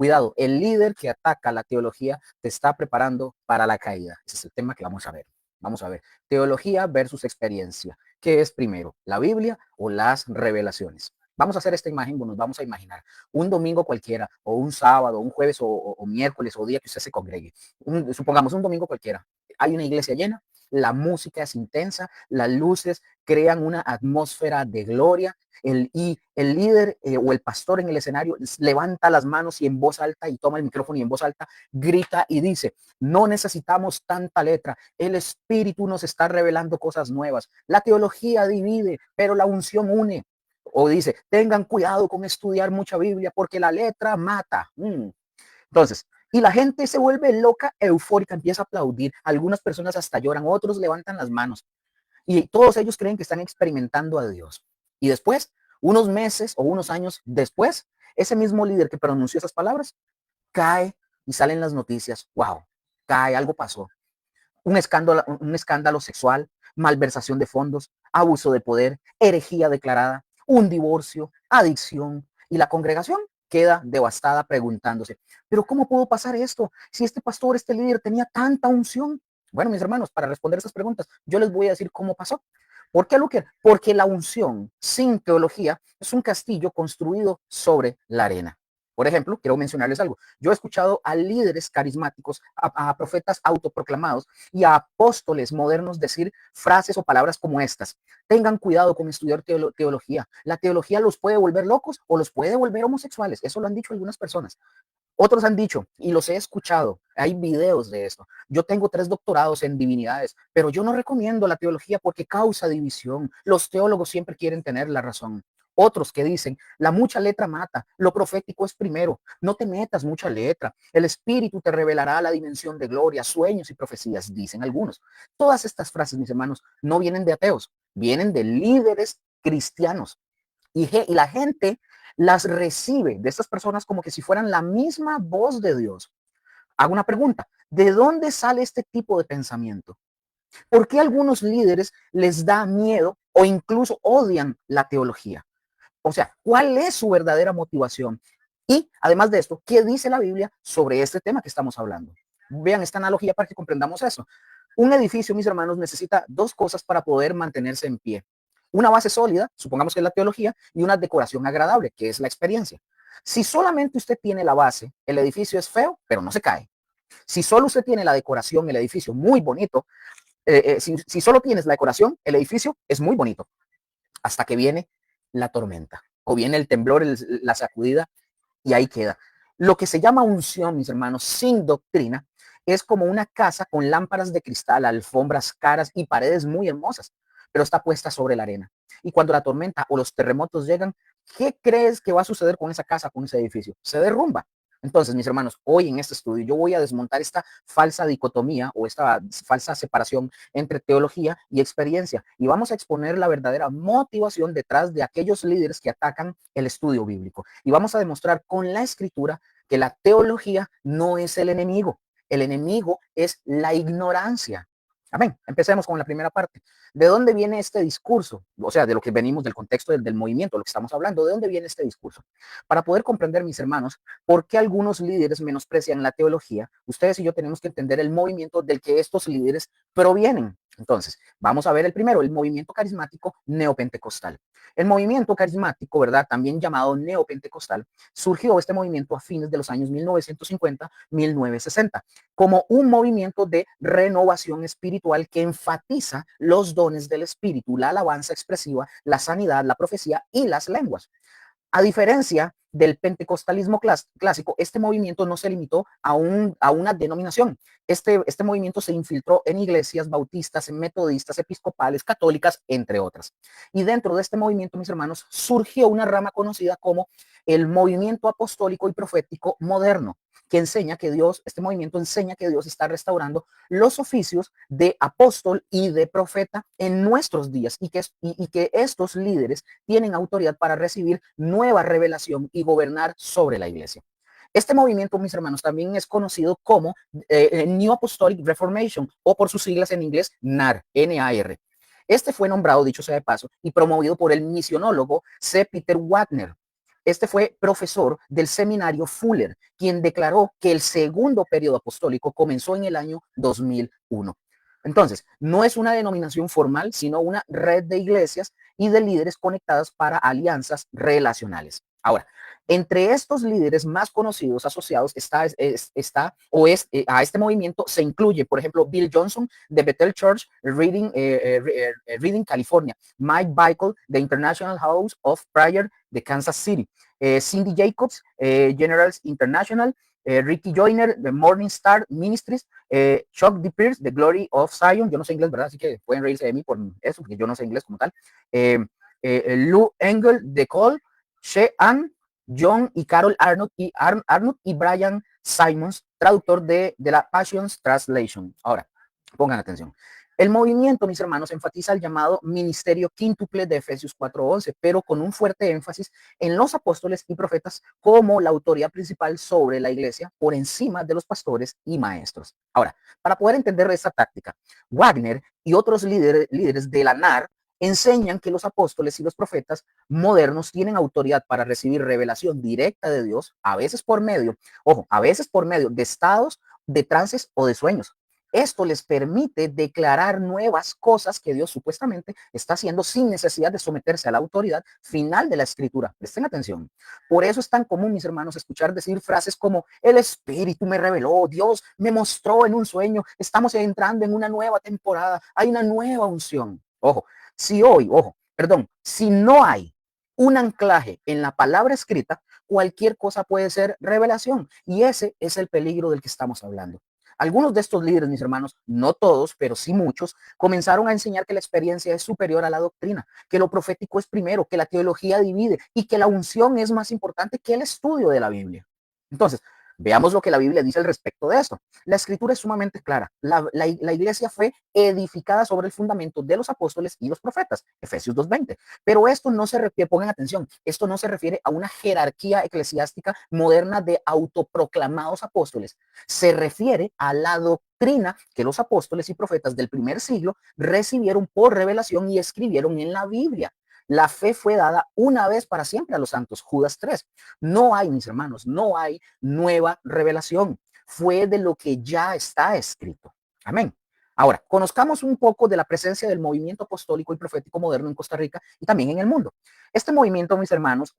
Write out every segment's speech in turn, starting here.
Cuidado, el líder que ataca la teología te está preparando para la caída. Ese es el tema que vamos a ver. Vamos a ver, teología versus experiencia. ¿Qué es primero, la Biblia o las revelaciones? Vamos a hacer esta imagen, nos vamos a imaginar un domingo cualquiera, o un sábado, un jueves, o miércoles, o día que usted se congregue. Supongamos un domingo cualquiera. Hay una iglesia llena, la música es intensa, las luces crean una atmósfera de gloria, y el líder o el pastor en el escenario levanta las manos y en voz alta, y toma el micrófono y en voz alta grita y dice: no necesitamos tanta letra, el Espíritu nos está revelando cosas nuevas. La teología divide, pero la unción une. O dice: tengan cuidado con estudiar mucha Biblia porque la letra mata. Entonces, y la gente se vuelve loca, eufórica, empieza a aplaudir. Algunas personas hasta lloran, otros levantan las manos. Y todos ellos creen que están experimentando a Dios. Y después, unos meses o unos años después, ese mismo líder que pronunció esas palabras cae y salen las noticias. Wow, cae, algo pasó. Un escándalo sexual, malversación de fondos, abuso de poder, herejía declarada, un divorcio, adicción, y la congregación queda devastada preguntándose: pero ¿cómo pudo pasar esto? Si este pastor, este líder tenía tanta unción. Bueno, mis hermanos, para responder esas preguntas, yo les voy a decir cómo pasó. ¿Por qué, Luque? Porque la unción sin teología es un castillo construido sobre la arena. Por ejemplo, quiero mencionarles algo. Yo he escuchado a líderes carismáticos, a profetas autoproclamados y a apóstoles modernos decir frases o palabras como estas: tengan cuidado con estudiar teología. La teología los puede volver locos o los puede volver homosexuales. Eso lo han dicho algunas personas. Otros han dicho, y los he escuchado, hay videos de esto: yo tengo 3 doctorados en divinidades, pero yo no recomiendo la teología porque causa división. Los teólogos siempre quieren tener la razón. Otros que dicen: la mucha letra mata, lo profético es primero, no te metas mucha letra, el Espíritu te revelará la dimensión de gloria, sueños y profecías, dicen algunos. Todas estas frases, mis hermanos, no vienen de ateos, vienen de líderes cristianos. Y la gente las recibe de estas personas como que si fueran la misma voz de Dios. Hago una pregunta: ¿de dónde sale este tipo de pensamiento? ¿Por qué a algunos líderes les da miedo o incluso odian la teología? O sea, ¿cuál es su verdadera motivación? Y además de esto, ¿qué dice la Biblia sobre este tema que estamos hablando? Vean esta analogía para que comprendamos eso. Un edificio, mis hermanos, necesita 2 cosas para poder mantenerse en pie: una base sólida, supongamos que es la teología, y una decoración agradable, que es la experiencia. Si solamente usted tiene la base, el edificio es feo, pero no se cae. Si solo usted tiene la decoración, el edificio muy bonito. Si solo tienes la decoración, el edificio es muy bonito, hasta que viene la tormenta, o viene el temblor, la sacudida, y ahí queda. Lo que se llama unción, mis hermanos, sin doctrina, es como una casa con lámparas de cristal, alfombras caras y paredes muy hermosas, pero está puesta sobre la arena. Y cuando la tormenta o los terremotos llegan, ¿qué crees que va a suceder con esa casa, con ese edificio? Se derrumba. Entonces, mis hermanos, hoy en este estudio yo voy a desmontar esta falsa dicotomía o esta falsa separación entre teología y experiencia, y vamos a exponer la verdadera motivación detrás de aquellos líderes que atacan el estudio bíblico. Y vamos a demostrar con la escritura que la teología no es el enemigo es la ignorancia. Amén. Empecemos con la primera parte. ¿De dónde viene este discurso? O sea, de lo que venimos del contexto del movimiento, lo que estamos hablando. ¿De dónde viene este discurso? Para poder comprender, mis hermanos, por qué algunos líderes menosprecian la teología, ustedes y yo tenemos que entender el movimiento del que estos líderes provienen. Entonces, vamos a ver el primero, el movimiento carismático neopentecostal. El movimiento carismático, ¿verdad? También llamado neopentecostal, surgió este movimiento a fines de los años 1950-1960 como un movimiento de renovación espiritual que enfatiza los dones del espíritu, la alabanza expresiva, la sanidad, la profecía y las lenguas. A diferencia del pentecostalismo clásico, este movimiento no se limitó a una denominación. Este movimiento se infiltró en iglesias bautistas, en metodistas, episcopales, católicas, entre otras. Y dentro de este movimiento, mis hermanos, surgió una rama conocida como el movimiento apostólico y profético moderno, que enseña que Dios, este movimiento enseña que Dios está restaurando los oficios de apóstol y de profeta en nuestros días, y que estos líderes tienen autoridad para recibir nueva revelación y gobernar sobre la iglesia. Este movimiento, mis hermanos, también es conocido como New Apostolic Reformation, o por sus siglas en inglés NAR, N-A-R. Este fue nombrado, dicho sea de paso, y promovido por el misionólogo C. Peter Wagner. Este fue profesor del seminario Fuller, quien declaró que el segundo periodo apostólico comenzó en el año 2001. Entonces, no es una denominación formal, sino una red de iglesias y de líderes conectadas para alianzas relacionales. Ahora, entre estos líderes más conocidos asociados a este movimiento se incluye, por ejemplo, Bill Johnson de Bethel Church, Reading, California, Mike Bickle de International House of Prayer de Kansas City, Cindy Jacobs, Generals International, Ricky Joyner de Morning Star Ministries, Chuck D. Pierce de Glory of Zion. Yo no sé inglés, ¿verdad? Así que pueden reírse de mí por eso, porque yo no sé inglés como tal. Lou Engel de Cole, Shean, John y Carol Arnott y Brian Simons, traductor de la Passions Translation. Ahora, pongan atención. El movimiento, mis hermanos, enfatiza el llamado ministerio quíntuple de Efesios 4:11, pero con un fuerte énfasis en los apóstoles y profetas como la autoridad principal sobre la iglesia por encima de los pastores y maestros. Ahora, para poder entender esta táctica, Wagner y otros líderes de la NAR enseñan que los apóstoles y los profetas modernos tienen autoridad para recibir revelación directa de Dios, a veces por medio de estados, de trances o de sueños. Esto les permite declarar nuevas cosas que Dios supuestamente está haciendo sin necesidad de someterse a la autoridad final de la escritura. Presten atención. Por eso es tan común, mis hermanos, escuchar decir frases como el Espíritu me reveló, Dios me mostró en un sueño, estamos entrando en una nueva temporada, hay una nueva unción. Si no hay un anclaje en la palabra escrita, cualquier cosa puede ser revelación. Y ese es el peligro del que estamos hablando. Algunos de estos líderes, mis hermanos, no todos, pero sí muchos, comenzaron a enseñar que la experiencia es superior a la doctrina, que lo profético es primero, que la teología divide y que la unción es más importante que el estudio de la Biblia. Entonces, veamos lo que la Biblia dice al respecto de esto. La escritura es sumamente clara. La iglesia fue edificada sobre el fundamento de los apóstoles y los profetas, Efesios 2:20. Pero esto no se refiere, pongan atención, esto no se refiere a una jerarquía eclesiástica moderna de autoproclamados apóstoles. Se refiere a la doctrina que los apóstoles y profetas del primer siglo recibieron por revelación y escribieron en la Biblia. La fe fue dada una vez para siempre a los santos. Judas 3. No hay, mis hermanos, no hay nueva revelación. Fue de lo que ya está escrito. Amén. Ahora, conozcamos un poco de la presencia del movimiento apostólico y profético moderno en Costa Rica y también en el mundo. Este movimiento, mis hermanos,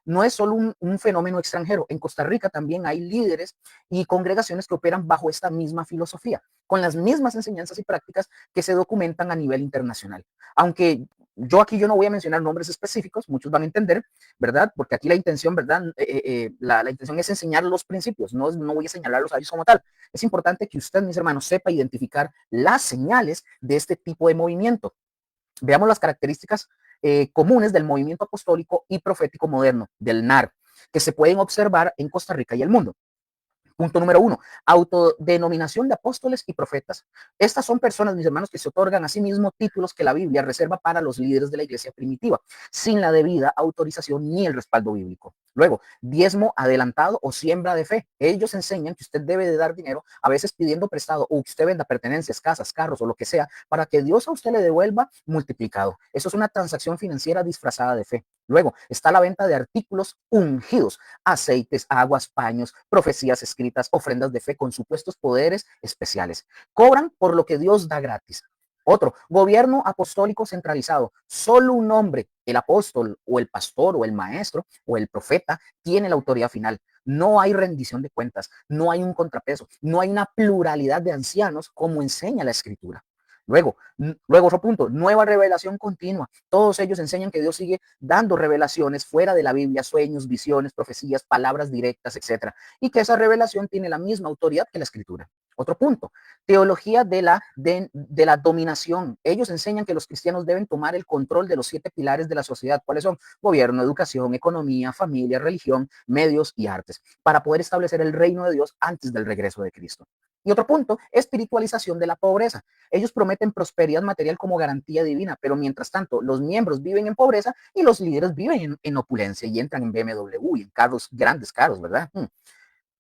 no es solo un fenómeno extranjero. En Costa Rica también hay líderes y congregaciones que operan bajo esta misma filosofía, con las mismas enseñanzas y prácticas que se documentan a nivel internacional. Aunque yo no voy a mencionar nombres específicos, muchos van a entender, ¿verdad? Porque aquí la intención, ¿verdad? La intención es enseñar los principios, no voy a señalarlos a ellos como tal. Es importante que usted, mis hermanos, sepa identificar las señales de este tipo de movimiento. Veamos las características comunes del movimiento apostólico y profético moderno, del NAR, que se pueden observar en Costa Rica y el mundo. Punto número 1, autodenominación de apóstoles y profetas. Estas son personas, mis hermanos, que se otorgan a sí mismos títulos que la Biblia reserva para los líderes de la iglesia primitiva, sin la debida autorización ni el respaldo bíblico. Luego, diezmo adelantado o siembra de fe. Ellos enseñan que usted debe de dar dinero, a veces pidiendo prestado, o que usted venda pertenencias, casas, carros o lo que sea, para que Dios a usted le devuelva multiplicado. Eso es una transacción financiera disfrazada de fe. Luego, está la venta de artículos ungidos, aceites, aguas, paños, profecías escritas, ofrendas de fe con supuestos poderes especiales. Cobran por lo que Dios da gratis. Otro, gobierno apostólico centralizado. Solo un hombre, el apóstol o el pastor o el maestro o el profeta, tiene la autoridad final. No hay rendición de cuentas, no hay un contrapeso, no hay una pluralidad de ancianos como enseña la escritura. Luego otro punto, nueva revelación continua. Todos ellos enseñan que Dios sigue dando revelaciones fuera de la Biblia, sueños, visiones, profecías, palabras directas, etcétera, y que esa revelación tiene la misma autoridad que la escritura. Otro punto, teología de la dominación. Ellos enseñan que los cristianos deben tomar el control de los 7 pilares de la sociedad. ¿Cuáles son? Gobierno, educación, economía, familia, religión, medios y artes, para poder establecer el reino de Dios antes del regreso de Cristo. Y otro punto, espiritualización de la pobreza. Ellos prometen prosperidad material como garantía divina, pero mientras tanto los miembros viven en pobreza y los líderes viven en opulencia y entran en BMW y en carros, grandes carros, ¿verdad?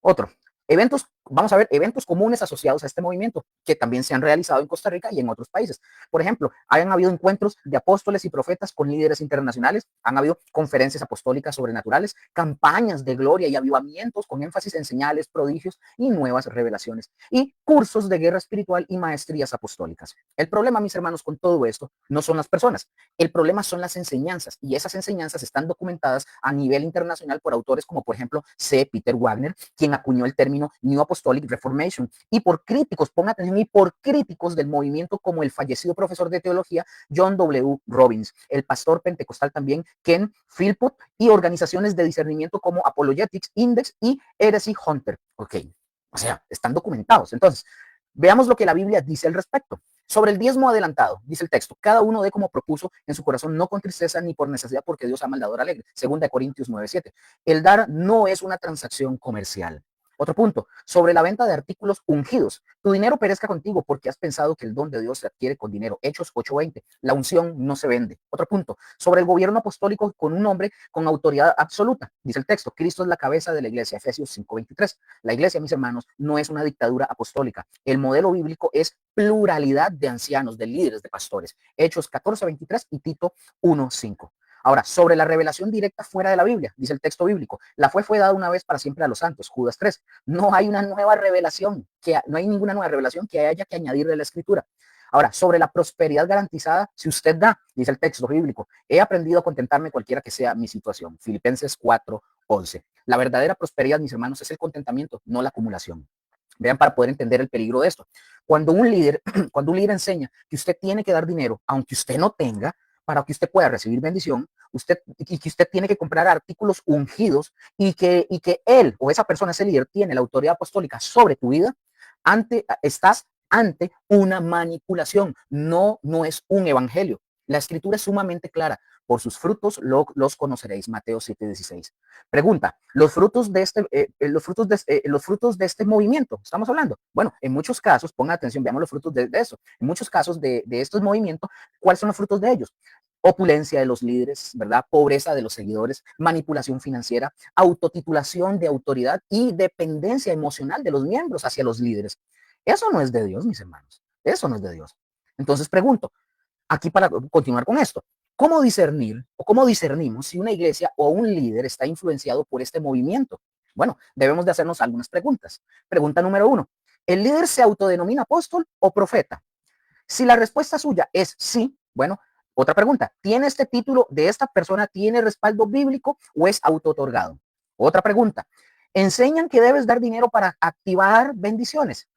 Otro, eventos vamos a ver eventos comunes asociados a este movimiento que también se han realizado en Costa Rica y en otros países. Por ejemplo, han habido encuentros de apóstoles y profetas con líderes internacionales, han habido conferencias apostólicas sobrenaturales, campañas de gloria y avivamientos con énfasis en señales, prodigios y nuevas revelaciones, y cursos de guerra espiritual y maestrías apostólicas. El problema, mis hermanos, con todo esto no son las personas, el problema son las enseñanzas, y esas enseñanzas están documentadas a nivel internacional por autores como, por ejemplo, C. Peter Wagner, quien acuñó el término New Apostolic Reformation, y por críticos, pongan atención, y por críticos del movimiento como el fallecido profesor de teología John W. Robbins, el pastor pentecostal también Ken Philpott, y organizaciones de discernimiento como Apologetics Index y Heresy Hunter. Ok, o sea, están documentados. Entonces, veamos lo que la Biblia dice al respecto. Sobre el diezmo adelantado, dice el texto, cada uno dé como propuso en su corazón, no con tristeza ni por necesidad, porque Dios ama al dador alegre. 2 Corintios 9:7. El dar no es una transacción comercial. Otro punto, sobre la venta de artículos ungidos. Tu dinero perezca contigo porque has pensado que el don de Dios se adquiere con dinero. Hechos 8:20. La unción no se vende. Otro punto, sobre el gobierno apostólico con un hombre con autoridad absoluta. Dice el texto, Cristo es la cabeza de la iglesia. Efesios 5:23. La iglesia, mis hermanos, no es una dictadura apostólica. El modelo bíblico es pluralidad de ancianos, de líderes, de pastores. Hechos 14:23 y Tito 1:5. Ahora, sobre la revelación directa fuera de la Biblia, dice el texto bíblico, la fue dada una vez para siempre a los santos, Judas 3. No hay una nueva revelación, no hay ninguna nueva revelación que haya que añadirle a la escritura. Ahora, sobre la prosperidad garantizada, si usted da, dice el texto bíblico, he aprendido a contentarme cualquiera que sea mi situación. Filipenses 4:11. La verdadera prosperidad, mis hermanos, es el contentamiento, no la acumulación. Vean, para poder entender el peligro de esto. Cuando un líder, cuando un líder enseña que usted tiene que dar dinero, aunque usted no tenga, para que usted pueda recibir bendición, y que usted tiene que comprar artículos ungidos, y que él o esa persona, ese líder, tiene la autoridad apostólica sobre tu vida, estás ante una manipulación, no es un evangelio. La escritura es sumamente clara. Por sus frutos los conoceréis. Mateo 7:16. Pregunta, los frutos de este movimiento, ¿estamos hablando? Bueno, en muchos casos, pongan atención, veamos los frutos de eso. En muchos casos de estos movimientos, ¿cuáles son los frutos de ellos? Opulencia de los líderes, ¿verdad? Pobreza de los seguidores, manipulación financiera, autotitulación de autoridad y dependencia emocional de los miembros hacia los líderes. Eso no es de Dios, mis hermanos. Eso no es de Dios. Entonces pregunto, aquí para continuar con esto, ¿cómo discernir o cómo discernimos si una iglesia o un líder está influenciado por este movimiento? Bueno, debemos de hacernos algunas preguntas. Pregunta número 1. ¿El líder se autodenomina apóstol o profeta? Si la respuesta suya es sí, bueno, otra pregunta, ¿tiene este título de esta persona, tiene respaldo bíblico o es auto-otorgado? Otra pregunta, ¿enseñan que debes dar dinero para activar bendiciones?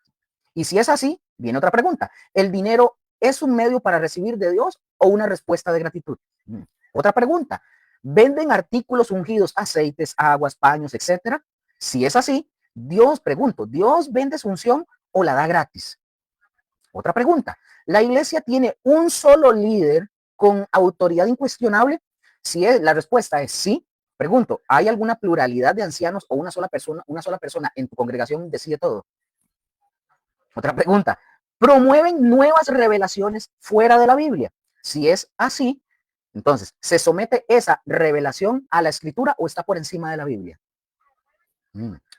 Y si es así, viene otra pregunta, ¿el dinero es un medio para recibir de Dios o una respuesta de gratitud? Otra pregunta, ¿venden artículos ungidos, aceites, aguas, paños, etcétera? Si es así, ¿Dios vende su unción o la da gratis? Otra pregunta, ¿la iglesia tiene un solo líder con autoridad incuestionable? Si es, la respuesta es sí. Pregunto, ¿hay alguna pluralidad de ancianos o una sola persona en tu congregación decide todo? Otra pregunta, ¿promueven nuevas revelaciones fuera de la Biblia? Si es así, entonces, ¿se somete esa revelación a la escritura o está por encima de la Biblia?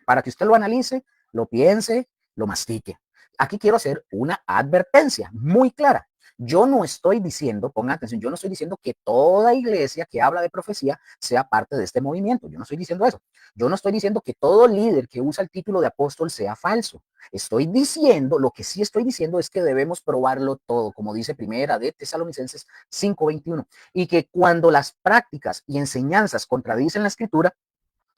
Para que usted lo analice, lo piense, lo mastique. Aquí quiero hacer una advertencia muy clara. Yo no estoy diciendo, pongan atención, yo no estoy diciendo que toda iglesia que habla de profecía sea parte de este movimiento. Yo no estoy diciendo eso. Yo no estoy diciendo que todo líder que usa el título de apóstol sea falso. Estoy diciendo, lo que sí estoy diciendo es que debemos probarlo todo, como dice Primera de Tesalonicenses 5:21, y que cuando las prácticas y enseñanzas contradicen la escritura,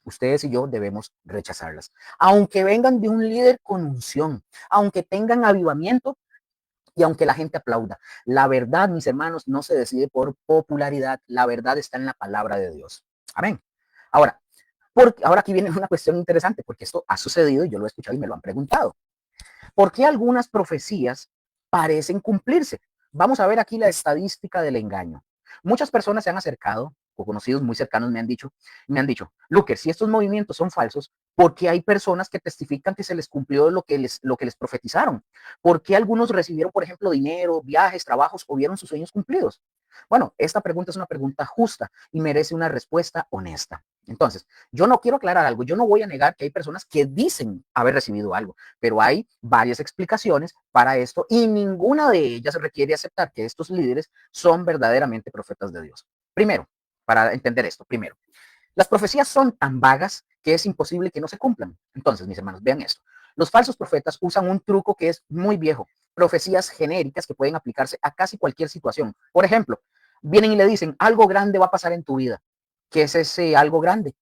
ustedes y yo debemos rechazarlas. Aunque vengan de un líder con unción, aunque tengan avivamiento y aunque la gente aplauda. La verdad, mis hermanos, no se decide por popularidad. La verdad está en la palabra de Dios. Amén. Ahora, ahora aquí viene una cuestión interesante, porque esto ha sucedido y yo lo he escuchado y me lo han preguntado. ¿Por qué algunas profecías parecen cumplirse? Vamos a ver aquí la estadística del engaño. Muchas personas se han acercado o conocidos muy cercanos me han dicho, Luker, si estos movimientos son falsos, ¿por qué hay personas que testifican que se les cumplió lo que les profetizaron? ¿Por qué algunos recibieron, por ejemplo, dinero, viajes, trabajos o vieron sus sueños cumplidos? Bueno, esta pregunta es una pregunta justa y merece una respuesta honesta. Entonces, yo no quiero aclarar algo, yo no voy a negar que hay personas que dicen haber recibido algo, pero hay varias explicaciones para esto y ninguna de ellas requiere aceptar que estos líderes son verdaderamente profetas de Dios. Primero, para entender esto, primero, las profecías son tan vagas que es imposible que no se cumplan. Entonces, mis hermanos, vean esto. Los falsos profetas usan un truco que es muy viejo, profecías genéricas que pueden aplicarse a casi cualquier situación. Por ejemplo, vienen y le dicen, algo grande va a pasar en tu vida. ¿Qué es ese algo grande?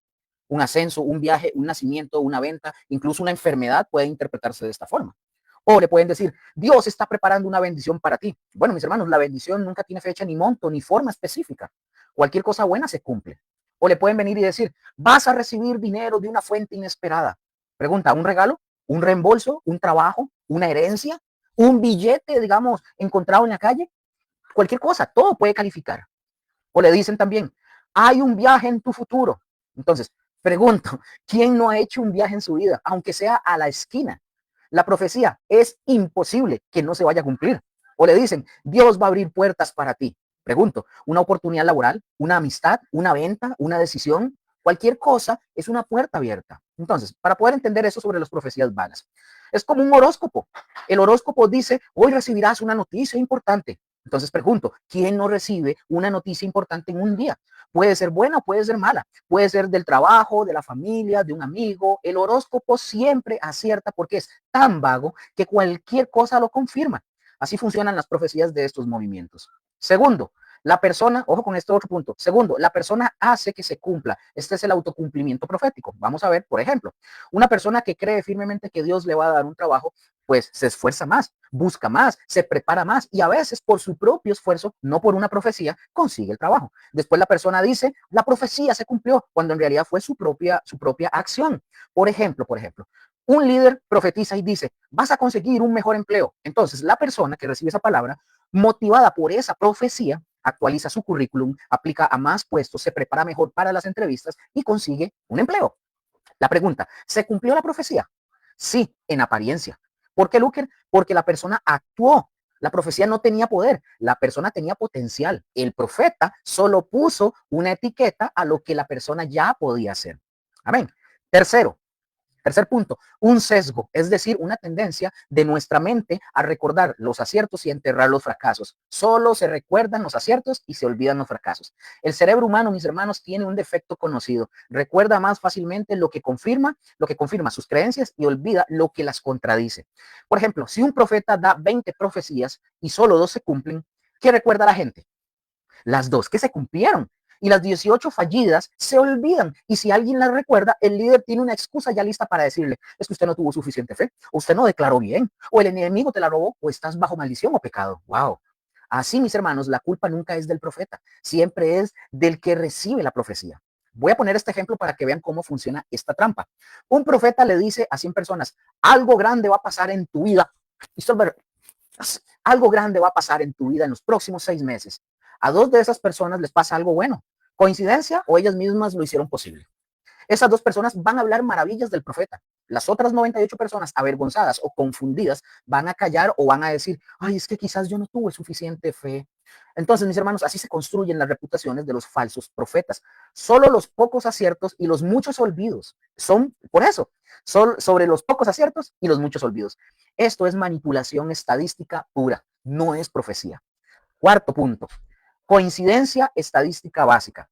Un ascenso, un viaje, un nacimiento, una venta, incluso una enfermedad puede interpretarse de esta forma. O le pueden decir, Dios está preparando una bendición para ti. Bueno, mis hermanos, la bendición nunca tiene fecha, ni monto, ni forma específica. Cualquier cosa buena se cumple. O le pueden venir y decir, vas a recibir dinero de una fuente inesperada. Pregunta, ¿un regalo? ¿Un reembolso? ¿Un trabajo? ¿Una herencia? ¿Un billete, digamos, encontrado en la calle? Cualquier cosa, todo puede calificar. O le dicen también, hay un viaje en tu futuro. Entonces, pregunto, ¿quién no ha hecho un viaje en su vida, aunque sea a la esquina? La profecía es imposible que no se vaya a cumplir. O le dicen, Dios va a abrir puertas para ti. Pregunto, ¿una oportunidad laboral, una amistad, una venta, una decisión? Cualquier cosa es una puerta abierta. Entonces, para poder entender eso sobre las profecías vanas, es como un horóscopo. El horóscopo dice, hoy recibirás una noticia importante. Entonces pregunto, ¿quién no recibe una noticia importante en un día? Puede ser buena, puede ser mala, puede ser del trabajo, de la familia, de un amigo. El horóscopo siempre acierta porque es tan vago que cualquier cosa lo confirma. Así funcionan las profecías de estos movimientos. Segundo, la persona, ojo con este otro punto. Segundo, la persona hace que se cumpla. Este es el autocumplimiento profético. Vamos a ver, por ejemplo, una persona que cree firmemente que Dios le va a dar un trabajo, pues se esfuerza más, busca más, se prepara más y a veces por su propio esfuerzo, no por una profecía, consigue el trabajo. Después la persona dice, la profecía se cumplió, cuando en realidad fue su propia acción. Por ejemplo, un líder profetiza y dice, vas a conseguir un mejor empleo. Entonces la persona que recibe esa palabra, motivada por esa profecía, actualiza su currículum, aplica a más puestos, se prepara mejor para las entrevistas y consigue un empleo. La pregunta, ¿se cumplió la profecía? Sí, en apariencia. ¿Por qué, Luker? Porque la persona actuó. La profecía no tenía poder, la persona tenía potencial. El profeta solo puso una etiqueta a lo que la persona ya podía hacer. Amén. Tercer punto, un sesgo, es decir, una tendencia de nuestra mente a recordar los aciertos y enterrar los fracasos. Solo se recuerdan los aciertos y se olvidan los fracasos. El cerebro humano, mis hermanos, tiene un defecto conocido. Recuerda más fácilmente lo que confirma sus creencias y olvida lo que las contradice. Por ejemplo, si un profeta da 20 profecías y solo 2 se cumplen, ¿qué recuerda la gente? Las 2 que se cumplieron. Y las 18 fallidas se olvidan. Y si alguien las recuerda, el líder tiene una excusa ya lista para decirle, es que usted no tuvo suficiente fe, usted no declaró bien, o el enemigo te la robó, o estás bajo maldición o pecado. Wow. Así, mis hermanos, la culpa nunca es del profeta, siempre es del que recibe la profecía. Voy a poner este ejemplo para que vean cómo funciona esta trampa. Un profeta le dice a 100 personas, algo grande va a pasar en tu vida. Algo grande va a pasar en tu vida en los próximos 6 meses. A 2 de esas personas les pasa algo bueno. ¿Coincidencia o ellas mismas lo hicieron posible? Esas 2 personas van a hablar maravillas del profeta. Las otras 98 personas avergonzadas o confundidas van a callar o van a decir, ay, es que quizás yo no tuve suficiente fe. Entonces, mis hermanos, así se construyen las reputaciones de los falsos profetas. Solo los pocos aciertos y los muchos olvidos son, por eso, sobre los pocos aciertos y los muchos olvidos. Esto es manipulación estadística pura, no es profecía. Cuarto punto, coincidencia estadística básica.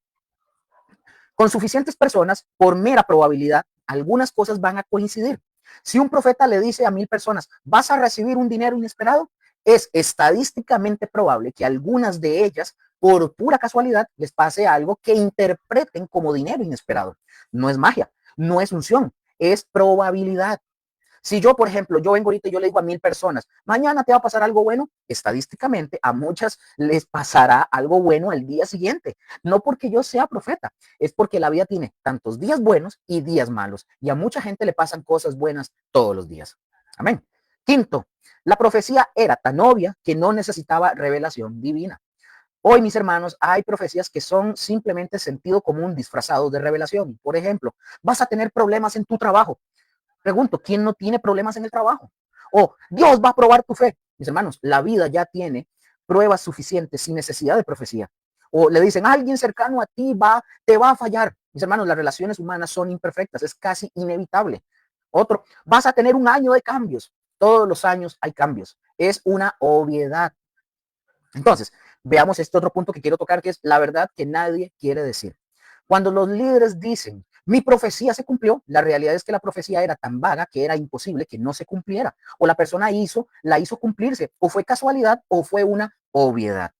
Con suficientes personas, por mera probabilidad, algunas cosas van a coincidir. Si un profeta le dice a 1000 personas, vas a recibir un dinero inesperado, es estadísticamente probable que algunas de ellas, por pura casualidad, les pase algo que interpreten como dinero inesperado. No es magia, no es unción, es probabilidad. Si yo, por ejemplo, yo vengo ahorita y yo le digo a 1000 personas, mañana te va a pasar algo bueno, estadísticamente a muchas les pasará algo bueno al día siguiente. No porque yo sea profeta, es porque la vida tiene tantos días buenos y días malos. Y a mucha gente le pasan cosas buenas todos los días. Amén. Quinto, la profecía era tan obvia que no necesitaba revelación divina. Hoy, mis hermanos, hay profecías que son simplemente sentido común disfrazado de revelación. Por ejemplo, vas a tener problemas en tu trabajo. Pregunto, ¿quién no tiene problemas en el trabajo? O Dios va a probar tu fe. Mis hermanos, la vida ya tiene pruebas suficientes sin necesidad de profecía. O le dicen, alguien cercano a ti te va a fallar. Mis hermanos, las relaciones humanas son imperfectas, es casi inevitable. Otro, vas a tener un año de cambios. Todos los años hay cambios. Es una obviedad. Entonces, veamos este otro punto que quiero tocar, que es la verdad que nadie quiere decir. Cuando los líderes dicen, mi profecía se cumplió, la realidad es que la profecía era tan vaga que era imposible que no se cumpliera. O la persona la hizo cumplirse, o fue casualidad o fue una obviedad.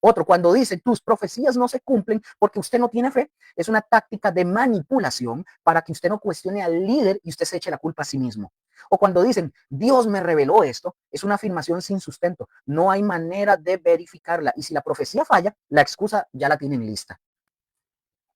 Otro, cuando dice tus profecías no se cumplen porque usted no tiene fe, es una táctica de manipulación para que usted no cuestione al líder y usted se eche la culpa a sí mismo. O cuando dicen, Dios me reveló esto, es una afirmación sin sustento. No hay manera de verificarla. Y si la profecía falla, la excusa ya la tienen lista.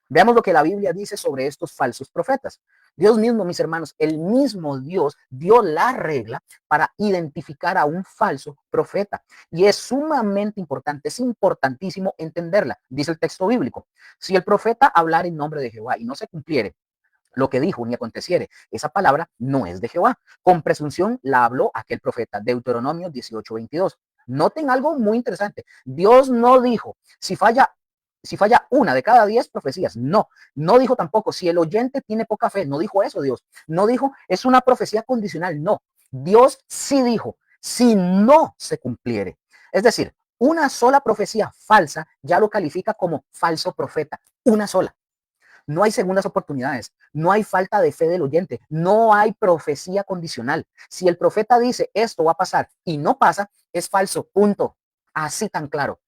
Veamos lo que la Biblia dice sobre estos falsos profetas. Dios mismo, mis hermanos, el mismo Dios dio la regla para identificar a un falso profeta. Y es sumamente importante, es importantísimo entenderla. Dice el texto bíblico, si el profeta hablara en nombre de Jehová y no se cumpliere lo que dijo ni aconteciere, esa palabra no es de Jehová. Con presunción la habló aquel profeta. Deuteronomio 18:22. Noten algo muy interesante. Dios no dijo, si falla una de cada 10 profecías. No, no dijo tampoco, si el oyente tiene poca fe. No dijo eso Dios. No dijo, es una profecía condicional. No, Dios sí dijo, si no se cumpliere. Es decir, una sola profecía falsa ya lo califica como falso profeta. Una sola. No hay segundas oportunidades, no hay falta de fe del oyente, no hay profecía condicional. Si el profeta dice esto va a pasar y no pasa, es falso, punto. Así tan claro.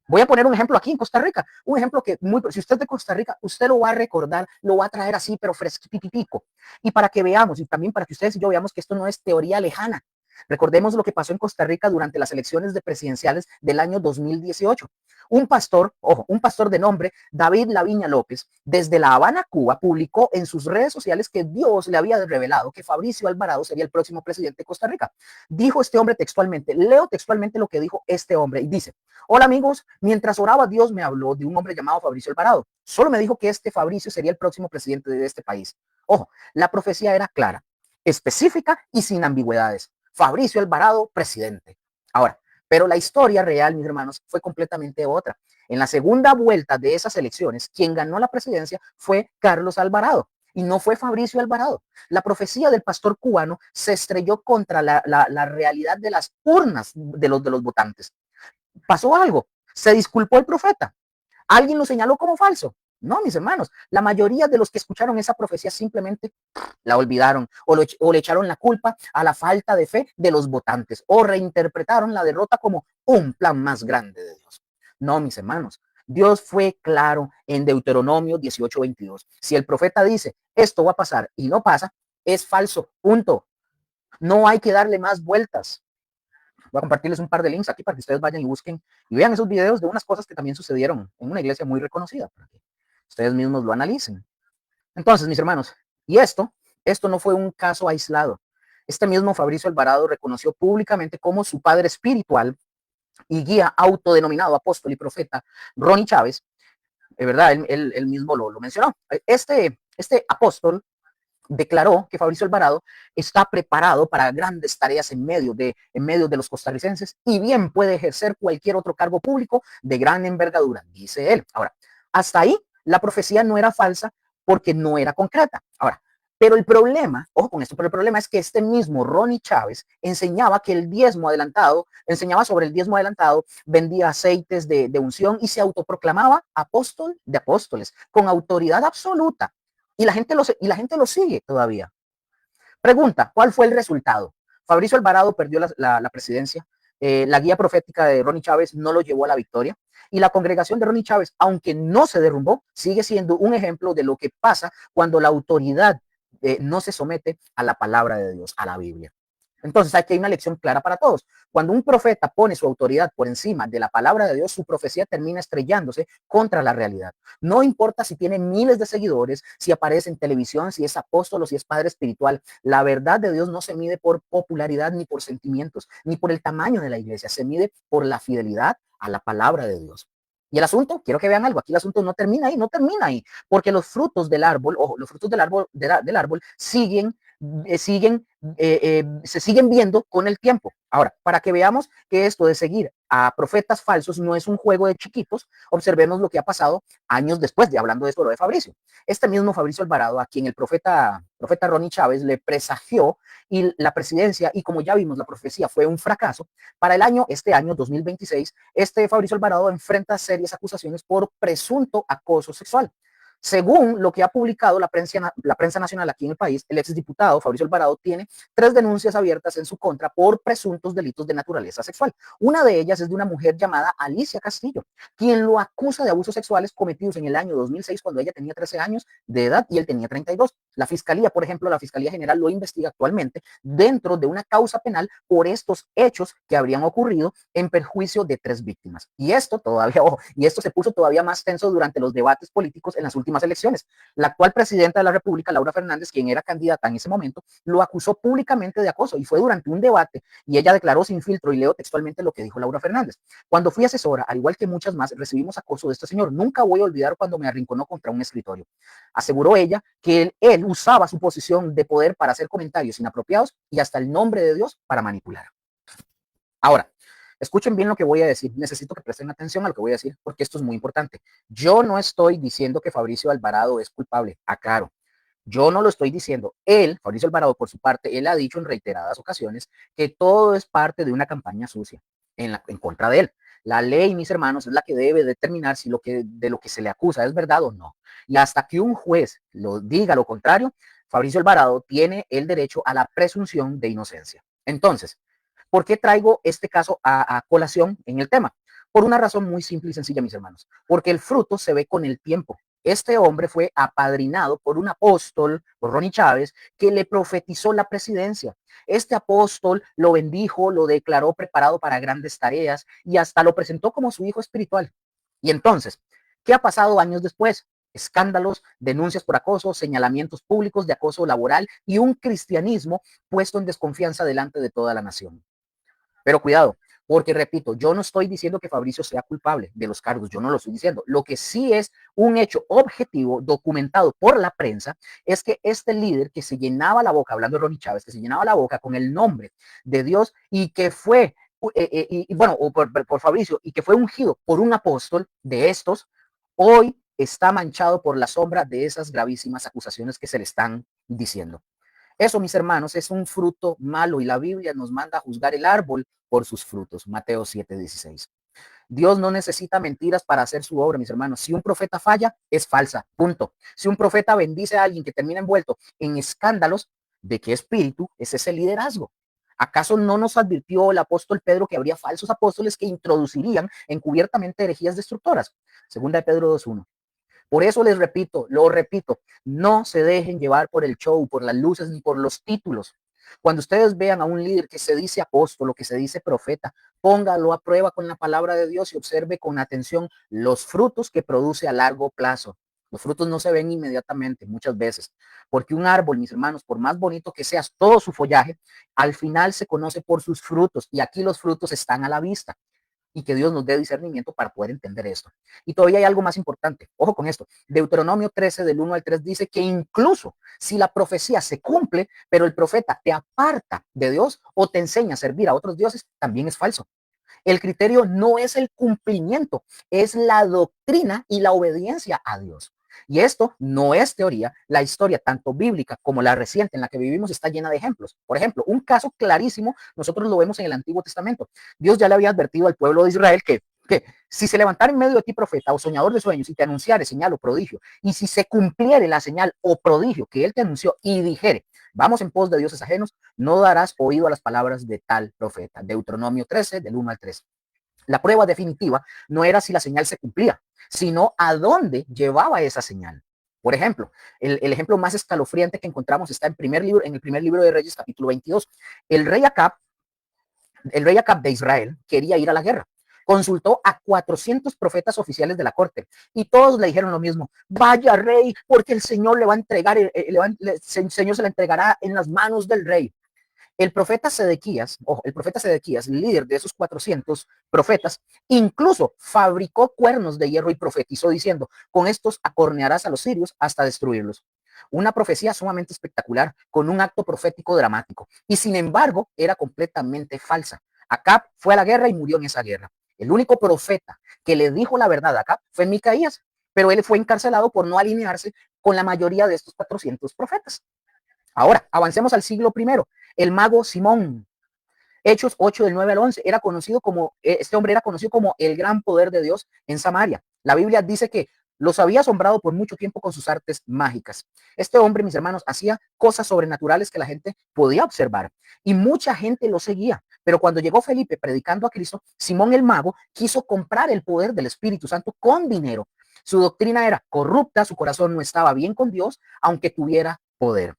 Voy a poner un ejemplo aquí en Costa Rica, un ejemplo que si usted es de Costa Rica, usted lo va a recordar, lo va a traer así, pero fresquititico. Y para que veamos, y también para que ustedes y yo veamos que esto no es teoría lejana. Recordemos lo que pasó en Costa Rica durante las elecciones presidenciales del año 2018. Un pastor de nombre David Laviña López, desde La Habana, Cuba, publicó en sus redes sociales que Dios le había revelado que Fabricio Alvarado sería el próximo presidente de Costa Rica. Dijo este hombre textualmente, leo textualmente lo que dijo este hombre y dice, hola amigos, mientras oraba Dios me habló de un hombre llamado Fabricio Alvarado. Solo me dijo que este Fabricio sería el próximo presidente de este país. Ojo, la profecía era clara, específica y sin ambigüedades. Fabricio Alvarado, presidente. Ahora, pero la historia real, mis hermanos, fue completamente otra. En la segunda vuelta de esas elecciones, quien ganó la presidencia fue Carlos Alvarado y no fue Fabricio Alvarado. La profecía del pastor cubano se estrelló contra la realidad de las urnas de los votantes. Pasó algo, se disculpó el profeta, alguien lo señaló como falso. No, mis hermanos, la mayoría de los que escucharon esa profecía simplemente la olvidaron o le echaron la culpa a la falta de fe de los votantes o reinterpretaron la derrota como un plan más grande de Dios. No, mis hermanos, Dios fue claro en Deuteronomio 18:22. Si el profeta dice esto va a pasar y no pasa, es falso, punto. No hay que darle más vueltas. Voy a compartirles un par de links aquí para que ustedes vayan y busquen y vean esos videos de unas cosas que también sucedieron en una iglesia muy reconocida, para que ustedes mismos lo analicen. Entonces, mis hermanos, y esto no fue un caso aislado. Este mismo Fabricio Alvarado reconoció públicamente como su padre espiritual y guía autodenominado apóstol y profeta, Ronnie Chávez, de verdad, él mismo lo mencionó. Este apóstol declaró que Fabricio Alvarado está preparado para grandes tareas en medio de los costarricenses y bien puede ejercer cualquier otro cargo público de gran envergadura, dice él. Ahora, hasta ahí la profecía no era falsa porque no era concreta. Ahora, pero el problema, ojo con esto, pero el problema es que este mismo Ronnie Chávez enseñaba que el diezmo adelantado, enseñaba sobre el diezmo adelantado, vendía aceites de unción y se autoproclamaba apóstol de apóstoles, con autoridad absoluta. Y la gente lo sigue todavía. Pregunta, ¿cuál fue el resultado? Fabricio Alvarado perdió la presidencia. La guía profética de Ronnie Chávez no lo llevó a la victoria. Y la congregación de Ronnie Chávez, aunque no se derrumbó, sigue siendo un ejemplo de lo que pasa cuando la autoridad no se somete a la palabra de Dios, a la Biblia. Entonces aquí hay una lección clara para todos. Cuando un profeta pone su autoridad por encima de la palabra de Dios, su profecía termina estrellándose contra la realidad. No importa si tiene miles de seguidores, si aparece en televisión, si es apóstol o si es padre espiritual. La verdad de Dios no se mide por popularidad ni por sentimientos, ni por el tamaño de la iglesia. Se mide por la fidelidad a la palabra de Dios. Y el asunto, quiero que vean algo, aquí el asunto no termina ahí, no termina ahí, porque los frutos del árbol, ojo, los frutos del árbol, del árbol se siguen viendo con el tiempo. Ahora, para que veamos que esto de seguir a profetas falsos no es un juego de chiquitos, observemos lo que ha pasado años después de hablando de esto, lo de Fabricio. Este mismo Fabricio Alvarado, a quien el profeta Ronnie Chávez le presagió y la presidencia, y como ya vimos, la profecía fue un fracaso, para este año 2026, este Fabricio Alvarado enfrenta serias acusaciones por presunto acoso sexual. Según lo que ha publicado la prensa nacional aquí en el país, el exdiputado Fabricio Alvarado tiene 3 denuncias abiertas en su contra por presuntos delitos de naturaleza sexual. Una de ellas es de una mujer llamada Alicia Castillo, quien lo acusa de abusos sexuales cometidos en el año 2006 cuando ella tenía 13 años de edad y él tenía 32. La Fiscalía, por ejemplo, la Fiscalía General lo investiga actualmente dentro de una causa penal por estos hechos que habrían ocurrido en perjuicio de 3 víctimas. Y esto todavía, ojo, y esto se puso todavía más tenso durante los debates políticos en las últimas elecciones. La actual presidenta de la República, Laura Fernández, quien era candidata en ese momento, lo acusó públicamente de acoso y fue durante un debate y ella declaró sin filtro, y leo textualmente lo que dijo Laura Fernández: cuando fui asesora, al igual que muchas más, recibimos acoso de este señor. Nunca voy a olvidar cuando me arrinconó contra un escritorio. Aseguró ella que él usaba su posición de poder para hacer comentarios inapropiados y hasta el nombre de Dios para manipular. Ahora, escuchen bien lo que voy a decir. Necesito que presten atención a lo que voy a decir porque esto es muy importante. Yo no estoy diciendo que Fabricio Alvarado es culpable, aclaro. Yo no lo estoy diciendo. Él, Fabricio Alvarado, por su parte, él ha dicho en reiteradas ocasiones que todo es parte de una campaña sucia en contra de él. La ley, mis hermanos, es la que debe determinar si de lo que se le acusa es verdad o no. Y hasta que un juez lo diga lo contrario, Fabricio Alvarado tiene el derecho a la presunción de inocencia. Entonces, ¿por qué traigo este caso a colación en el tema? Por una razón muy simple y sencilla, mis hermanos, porque el fruto se ve con el tiempo. Este hombre fue apadrinado por un apóstol, por Ronnie Chávez, que le profetizó la presidencia. Este apóstol lo bendijo, lo declaró preparado para grandes tareas y hasta lo presentó como su hijo espiritual. Y entonces, ¿qué ha pasado años después? Escándalos, denuncias por acoso, señalamientos públicos de acoso laboral y un cristianismo puesto en desconfianza delante de toda la nación. Pero cuidado, porque repito, yo no estoy diciendo que Fabricio sea culpable de los cargos, yo no lo estoy diciendo. Lo que sí es un hecho objetivo documentado por la prensa es que este líder que se llenaba la boca, hablando de Ronnie Chávez, que se llenaba la boca con el nombre de Dios y que fue, bueno, o por Fabricio, y que fue ungido por un apóstol de estos, hoy está manchado por la sombra de esas gravísimas acusaciones que se le están diciendo. Eso, mis hermanos, es un fruto malo y la Biblia nos manda a juzgar el árbol por sus frutos. Mateo 7:16. Dios no necesita mentiras para hacer su obra, mis hermanos. Si un profeta falla, es falsa. Punto. Si un profeta bendice a alguien que termina envuelto en escándalos, ¿de qué espíritu es ese liderazgo? ¿Acaso no nos advirtió el apóstol Pedro que habría falsos apóstoles que introducirían encubiertamente herejías destructoras? Segunda de Pedro 2:1. Por eso les repito, lo repito, no se dejen llevar por el show, por las luces ni por los títulos. Cuando ustedes vean a un líder que se dice apóstol o que se dice profeta, póngalo a prueba con la palabra de Dios y observe con atención los frutos que produce a largo plazo. Los frutos no se ven inmediatamente, muchas veces, porque un árbol, mis hermanos, por más bonito que sea todo su follaje, al final se conoce por sus frutos y aquí los frutos están a la vista y que Dios nos dé discernimiento para poder entender esto. Y todavía hay algo más importante. Ojo con esto. Deuteronomio 13 del 1 al 3 dice que incluso si la profecía se cumple, pero el profeta te aparta de Dios o te enseña a servir a otros dioses, también es falso. El criterio no es el cumplimiento, es la doctrina y la obediencia a Dios. Y esto no es teoría. La historia, tanto bíblica como la reciente en la que vivimos, está llena de ejemplos. Por ejemplo, un caso clarísimo, nosotros lo vemos en el Antiguo Testamento. Dios ya le había advertido al pueblo de Israel que si se levantara en medio de ti profeta o soñador de sueños y te anunciare señal o prodigio, y si se cumpliere la señal o prodigio que él te anunció y dijere, vamos en pos de dioses ajenos, no darás oído a las palabras de tal profeta. Deuteronomio 13, del 1 al 3. La prueba definitiva no era si la señal se cumplía, sino a dónde llevaba esa señal. Por ejemplo, el ejemplo más escalofriante que encontramos está en el primer libro de Reyes, capítulo 22. El rey Acab, el rey Acab de Israel quería ir a la guerra. Consultó a 400 profetas oficiales de la corte y todos le dijeron lo mismo: vaya rey, porque el Señor le va a entregar, el Señor se la entregará en las manos del rey. El profeta Sedequías, ojo, el profeta Sedequías, líder de esos 400 profetas, incluso fabricó cuernos de hierro y profetizó diciendo, con estos acornearás a los sirios hasta destruirlos. Una profecía sumamente espectacular, con un acto profético dramático. Y sin embargo, era completamente falsa. Acab fue a la guerra y murió en esa guerra. El único profeta que le dijo la verdad a Acab fue Micaías, pero él fue encarcelado por no alinearse con la mayoría de estos 400 profetas. Ahora, avancemos al siglo primero. El mago Simón, Hechos 8 del 9 al 11, era conocido como, este hombre era conocido como el gran poder de Dios en Samaria. La Biblia dice que los había asombrado por mucho tiempo con sus artes mágicas. Este hombre, mis hermanos, hacía cosas sobrenaturales que la gente podía observar y mucha gente lo seguía. Pero cuando llegó Felipe predicando a Cristo, Simón el mago quiso comprar el poder del Espíritu Santo con dinero. Su doctrina era corrupta, su corazón no estaba bien con Dios, aunque tuviera poder.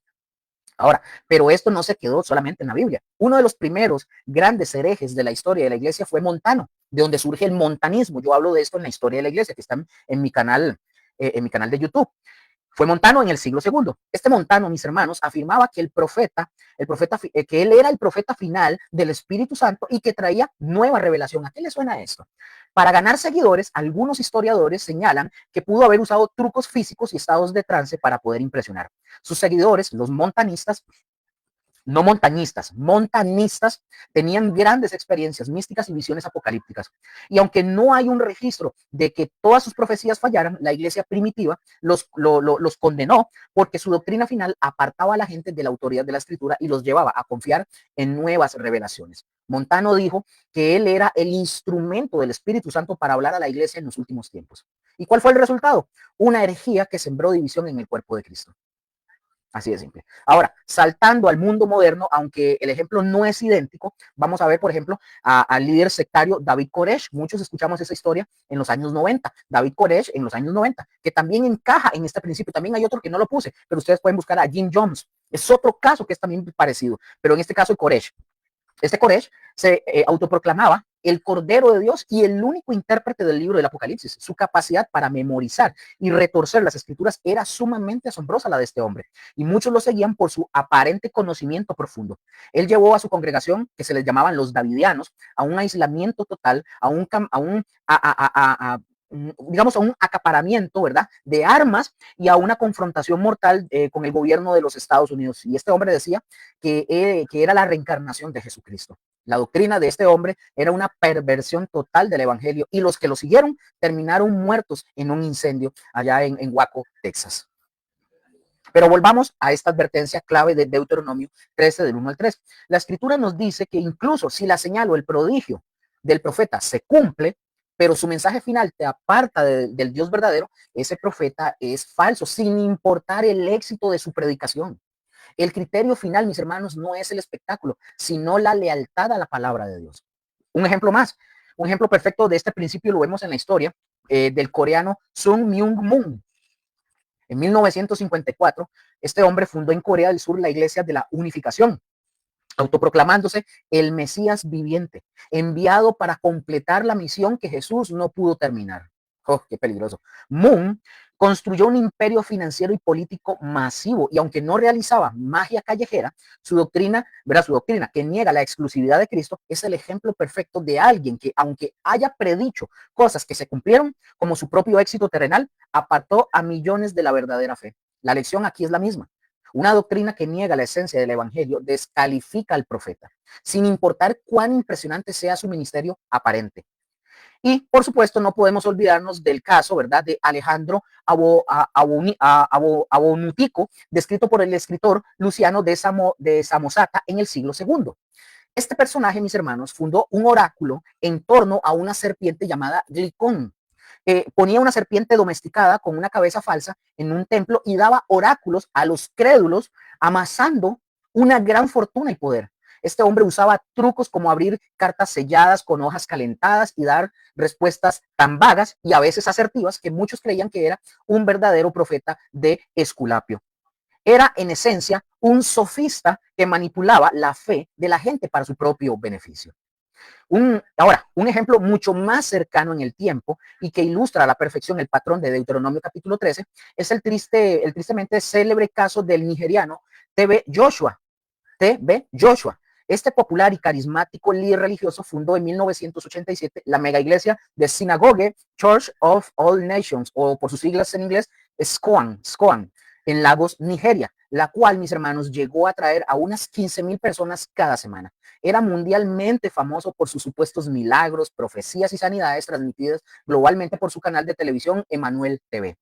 Ahora, pero esto no se quedó solamente en la Biblia. Uno de los primeros grandes herejes de la historia de la iglesia fue Montano, de donde surge el montanismo. Yo hablo de esto en la historia de la iglesia, que está en mi canal de YouTube. Fue Montano en el siglo segundo. Este Montano, mis hermanos, afirmaba que que él era el profeta final del Espíritu Santo y que traía nueva revelación. ¿A qué le suena esto? Para ganar seguidores, algunos historiadores señalan que pudo haber usado trucos físicos y estados de trance para poder impresionar. Sus seguidores, los montanistas, no montañistas, montanistas, tenían grandes experiencias místicas y visiones apocalípticas. Y aunque no hay un registro de que todas sus profecías fallaran, la iglesia primitiva los condenó porque su doctrina final apartaba a la gente de la autoridad de la escritura y los llevaba a confiar en nuevas revelaciones. Montano dijo que él era el instrumento del Espíritu Santo para hablar a la iglesia en los últimos tiempos. ¿Y cuál fue el resultado? Una herejía que sembró división en el cuerpo de Cristo. Así de simple. Ahora, saltando al mundo moderno, aunque el ejemplo no es idéntico, vamos a ver, por ejemplo, al líder sectario David Koresh. Muchos escuchamos esa historia en los años 90. David Koresh en los años 90, que también encaja en este principio. También hay otro que no lo puse, pero ustedes pueden buscar a Jim Jones. Es otro caso que es también parecido, pero en este caso el Koresh. Este Koresh se autoproclamaba el Cordero de Dios y el único intérprete del libro del Apocalipsis. Su capacidad para memorizar y retorcer las escrituras era sumamente asombrosa, la de este hombre, y muchos lo seguían por su aparente conocimiento profundo. Él llevó a su congregación, que se les llamaban los davidianos, a un aislamiento total, digamos, a un acaparamiento, ¿verdad?, de armas y a una confrontación mortal con el gobierno de los Estados Unidos. Y este hombre decía que era la reencarnación de Jesucristo. La doctrina de este hombre era una perversión total del evangelio y los que lo siguieron terminaron muertos en un incendio allá en Waco, Texas. Pero volvamos a esta advertencia clave de Deuteronomio 13 del 1 al 3. La escritura nos dice que incluso si la señal o el prodigio del profeta se cumple, pero su mensaje final te aparta del Dios verdadero, ese profeta es falso, sin importar el éxito de su predicación. El criterio final, mis hermanos, no es el espectáculo, sino la lealtad a la palabra de Dios. Un ejemplo más, un ejemplo perfecto de este principio lo vemos en la historia del coreano Sun Myung Moon. En 1954, este hombre fundó en Corea del Sur la Iglesia de la Unificación, autoproclamándose el Mesías viviente, enviado para completar la misión que Jesús no pudo terminar. Oh, qué peligroso. Moon construyó un imperio financiero y político masivo y aunque no realizaba magia callejera, su doctrina, que niega la exclusividad de Cristo, es el ejemplo perfecto de alguien que, aunque haya predicho cosas que se cumplieron, como su propio éxito terrenal, apartó a millones de la verdadera fe. La lección aquí es la misma. Una doctrina que niega la esencia del evangelio descalifica al profeta, sin importar cuán impresionante sea su ministerio aparente. Y, por supuesto, no podemos olvidarnos del caso, ¿verdad?, de Alejandro Abonutico, descrito por el escritor Luciano de Samosata en el siglo II. Este personaje, mis hermanos, fundó un oráculo en torno a una serpiente llamada Glicón. Ponía una serpiente domesticada con una cabeza falsa en un templo y daba oráculos a los crédulos, amasando una gran fortuna y poder. Este hombre usaba trucos como abrir cartas selladas con hojas calentadas y dar respuestas tan vagas y a veces asertivas que muchos creían que era un verdadero profeta de Esculapio. Era en esencia un sofista que manipulaba la fe de la gente para su propio beneficio. Ahora, un ejemplo mucho más cercano en el tiempo y que ilustra a la perfección el patrón de Deuteronomio capítulo 13 es el tristemente célebre caso del nigeriano T.B. Joshua. Este popular y carismático líder religioso fundó en 1987 la mega iglesia de Synagogue Church of All Nations, o por sus siglas en inglés, SCOAN, en Lagos, Nigeria, la cual, mis hermanos, llegó a traer a unas 15,000 personas cada semana. Era mundialmente famoso por sus supuestos milagros, profecías y sanidades transmitidas globalmente por su canal de televisión Emmanuel TV.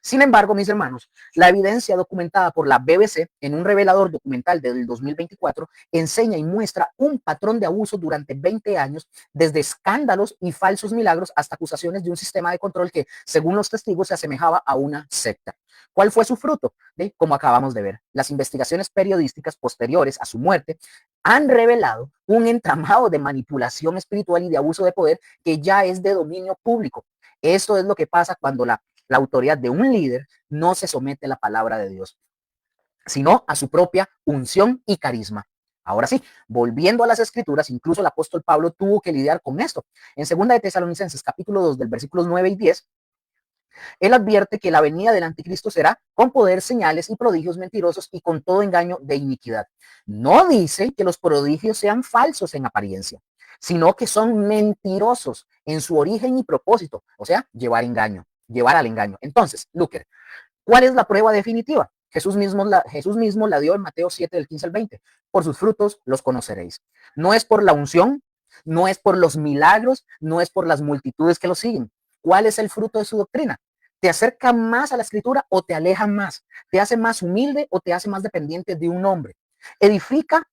Sin embargo, mis hermanos, la evidencia documentada por la BBC en un revelador documental del 2024 enseña y muestra un patrón de abuso durante 20 años, desde escándalos y falsos milagros hasta acusaciones de un sistema de control que, según los testigos, se asemejaba a una secta. ¿Cuál fue su fruto? Como acabamos de ver, las investigaciones periodísticas posteriores a su muerte han revelado un entramado de manipulación espiritual y de abuso de poder que ya es de dominio público. Esto es lo que pasa cuando la autoridad de un líder no se somete a la palabra de Dios, sino a su propia unción y carisma. Ahora sí, volviendo a las escrituras, incluso el apóstol Pablo tuvo que lidiar con esto. En 2 de Tesalonicenses, capítulo 2, del versículos 9 y 10, él advierte que la venida del anticristo será con poder, señales y prodigios mentirosos y con todo engaño de iniquidad. No dice que los prodigios sean falsos en apariencia, sino que son mentirosos en su origen y propósito, o sea, llevar al engaño. Entonces, Luker, ¿cuál es la prueba definitiva? Jesús mismo la dio en Mateo 7, del 15 al 20. Por sus frutos los conoceréis. No es por la unción, no es por los milagros, no es por las multitudes que lo siguen. ¿Cuál es el fruto de su doctrina? ¿Te acerca más a la escritura o te aleja más? ¿Te hace más humilde o te hace más dependiente de un hombre? ¿Edifica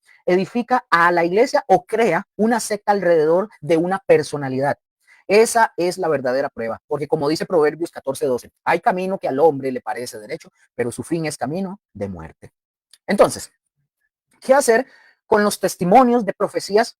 a la iglesia o crea una secta alrededor de una personalidad? Esa es la verdadera prueba, porque como dice Proverbios 14:12, hay camino que al hombre le parece derecho, pero su fin es camino de muerte. Entonces, ¿qué hacer con los testimonios de profecías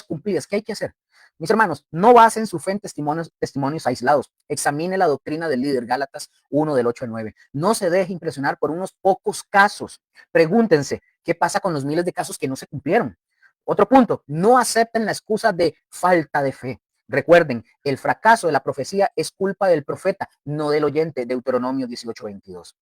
cumplidas? ¿Qué hay que hacer? Mis hermanos, no basen su fe en testimonios aislados. Examine la doctrina del líder, Gálatas 1, del 8 al 9. No se deje impresionar por unos pocos casos. Pregúntense, ¿qué pasa con los miles de casos que no se cumplieron? Otro punto, no acepten la excusa de falta de fe. Recuerden, el fracaso de la profecía es culpa del profeta, no del oyente. Deuteronomio 18:22.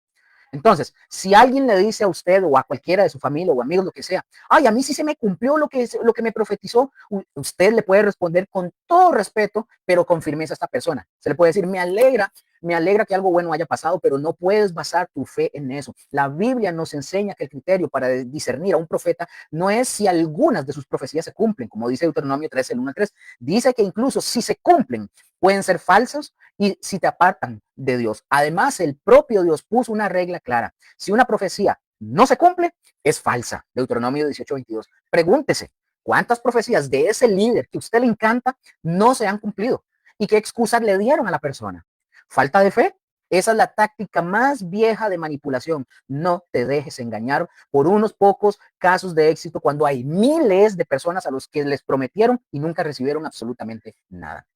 Entonces, si alguien le dice a usted o a cualquiera de su familia o amigos, lo que sea, ay, a mí sí se me cumplió lo que me profetizó, usted le puede responder con todo respeto, pero con firmeza a esta persona. Se le puede decir, me alegra que algo bueno haya pasado, pero no puedes basar tu fe en eso. La Biblia nos enseña que el criterio para discernir a un profeta no es si algunas de sus profecías se cumplen, como dice Deuteronomio 13, el 1 al 3. Dice que incluso si se cumplen, pueden ser falsos y si te apartan de Dios. Además, el propio Dios puso una regla clara. Si una profecía no se cumple, es falsa. Deuteronomio 18:22. Pregúntese, ¿cuántas profecías de ese líder que a usted le encanta no se han cumplido? ¿Y qué excusas le dieron a la persona? ¿Falta de fe? Esa es la táctica más vieja de manipulación. No te dejes engañar por unos pocos casos de éxito cuando hay miles de personas a los que les prometieron y nunca recibieron absolutamente nada.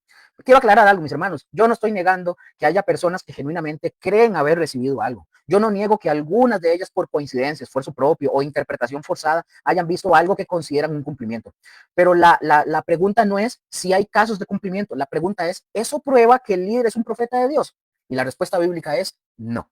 Quiero aclarar algo, mis hermanos. Yo no estoy negando que haya personas que genuinamente creen haber recibido algo. Yo no niego que algunas de ellas, por coincidencia, esfuerzo propio o interpretación forzada, hayan visto algo que consideran un cumplimiento. Pero la pregunta no es si hay casos de cumplimiento. La pregunta es, ¿eso prueba que el líder es un profeta de Dios? Y la respuesta bíblica es no.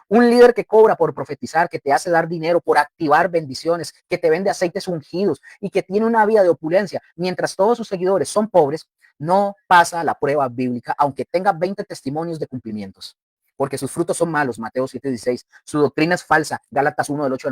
Un líder que cobra por profetizar, que te hace dar dinero por activar bendiciones, que te vende aceites ungidos y que tiene una vida de opulencia, mientras todos sus seguidores son pobres, no pasa la prueba bíblica, aunque tenga 20 testimonios de cumplimientos. Porque sus frutos son malos, Mateo 7:16. Su doctrina es falsa, Gálatas 1, del 8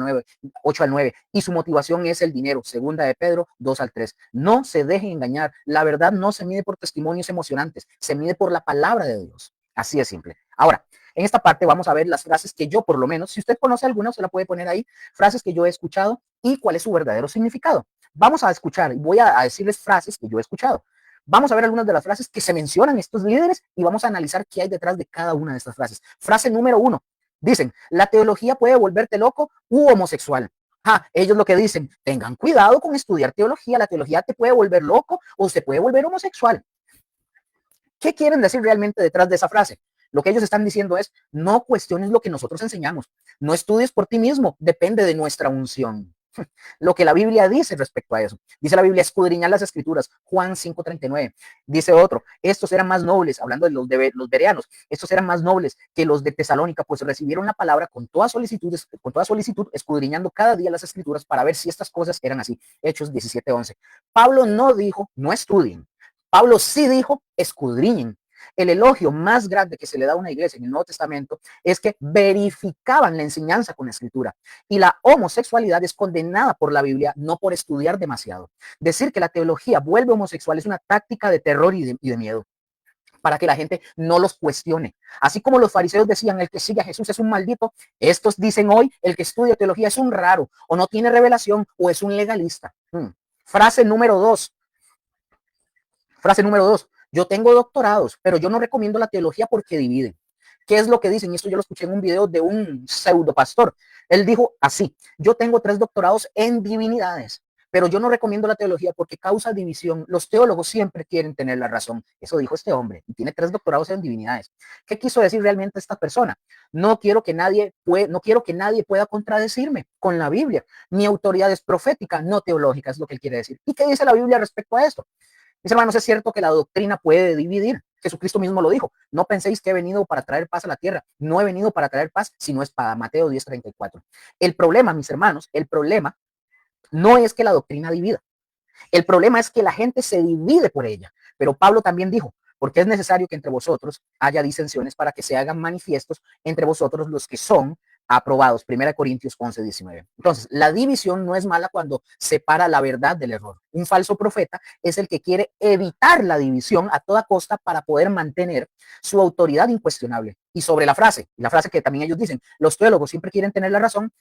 al 9. Y su motivación es el dinero, segunda de Pedro 2 al 3. No se dejen engañar. La verdad no se mide por testimonios emocionantes, se mide por la palabra de Dios. Así de simple. Ahora, en esta parte vamos a ver las frases que yo, por lo menos, si usted conoce alguna, se la puede poner ahí, frases que yo he escuchado y cuál es su verdadero significado. Vamos a escuchar y voy a decirles frases que yo he escuchado. Vamos a ver algunas de las frases que se mencionan estos líderes y vamos a analizar qué hay detrás de cada una de estas frases. Frase número 1. Dicen, la teología puede volverte loco u homosexual. Ellos lo que dicen, tengan cuidado con estudiar teología. La teología te puede volver loco o se puede volver homosexual. ¿Qué quieren decir realmente detrás de esa frase? Lo que ellos están diciendo es, no cuestiones lo que nosotros enseñamos. No estudies por ti mismo, depende de nuestra unción. lo que la Biblia dice respecto a eso. Dice la Biblia, escudriñar las escrituras, Juan 5:39. Dice otro, estos eran más nobles, hablando de los bereanos, estos eran más nobles que los de Tesalónica, pues recibieron la palabra con toda solicitud, escudriñando cada día las escrituras para ver si estas cosas eran así. Hechos 17:11. Pablo no dijo, no estudien. Pablo sí dijo, escudriñen. El elogio más grande que se le da a una iglesia en el Nuevo Testamento es que verificaban la enseñanza con la escritura. Y la homosexualidad es condenada por la Biblia, no por estudiar demasiado. Decir que la teología vuelve homosexual es una táctica de terror y de miedo, para que la gente no los cuestione. Así como los fariseos decían, el que sigue a Jesús es un maldito, estos dicen hoy, el que estudia teología es un raro, o no tiene revelación, o es un legalista. Frase número 2. Frase número 2. Yo tengo doctorados, pero yo no recomiendo la teología porque divide. ¿Qué es lo que dicen? Y esto yo lo escuché en un video de un pseudo pastor. Él dijo así, yo tengo 3 doctorados en divinidades, pero yo no recomiendo la teología porque causa división. Los teólogos siempre quieren tener la razón. Eso dijo este hombre. Y tiene 3 doctorados en divinidades. ¿Qué quiso decir realmente esta persona? No quiero que nadie pueda contradecirme con la Biblia. Mi autoridad es profética, no teológica, es lo que él quiere decir. ¿Y qué dice la Biblia respecto a esto? Mis hermanos, es cierto que la doctrina puede dividir. Jesucristo mismo lo dijo. No penséis que he venido para traer paz a la tierra. No he venido para traer paz, sino espada. Mateo 10:34. El problema, mis hermanos, el problema no es que la doctrina divida. El problema es que la gente se divide por ella. Pero Pablo también dijo, porque es necesario que entre vosotros haya disensiones para que se hagan manifiestos entre vosotros los que son aprobados. 1 Corintios 11:19. Entonces, la división no es mala cuando separa la verdad del error. Un falso profeta es el que quiere evitar la división a toda costa para poder mantener su autoridad incuestionable. Y sobre la frase que también ellos dicen, los teólogos siempre quieren tener la razón.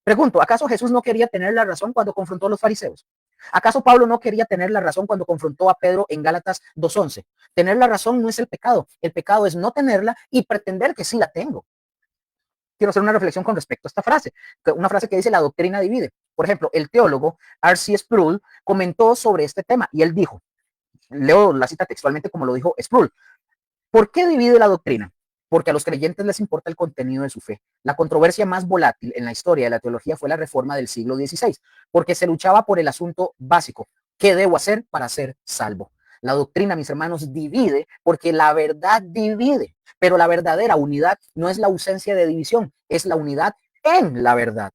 Pregunto, ¿acaso Jesús no quería tener la razón cuando confrontó a los fariseos? ¿Acaso Pablo no quería tener la razón cuando confrontó a Pedro en Gálatas 2:11? Tener la razón no es el pecado es no tenerla y pretender que sí la tengo. Quiero hacer una reflexión con respecto a esta frase, una frase que dice la doctrina divide. Por ejemplo, el teólogo R.C. Sproul comentó sobre este tema y él dijo, leo la cita textualmente como lo dijo Sproul, ¿por qué divide la doctrina? Porque a los creyentes les importa el contenido de su fe. La controversia más volátil en la historia de la teología fue la reforma del siglo XVI, porque se luchaba por el asunto básico, ¿qué debo hacer para ser salvo? La doctrina, mis hermanos, divide porque la verdad divide, pero la verdadera unidad no es la ausencia de división, es la unidad en la verdad.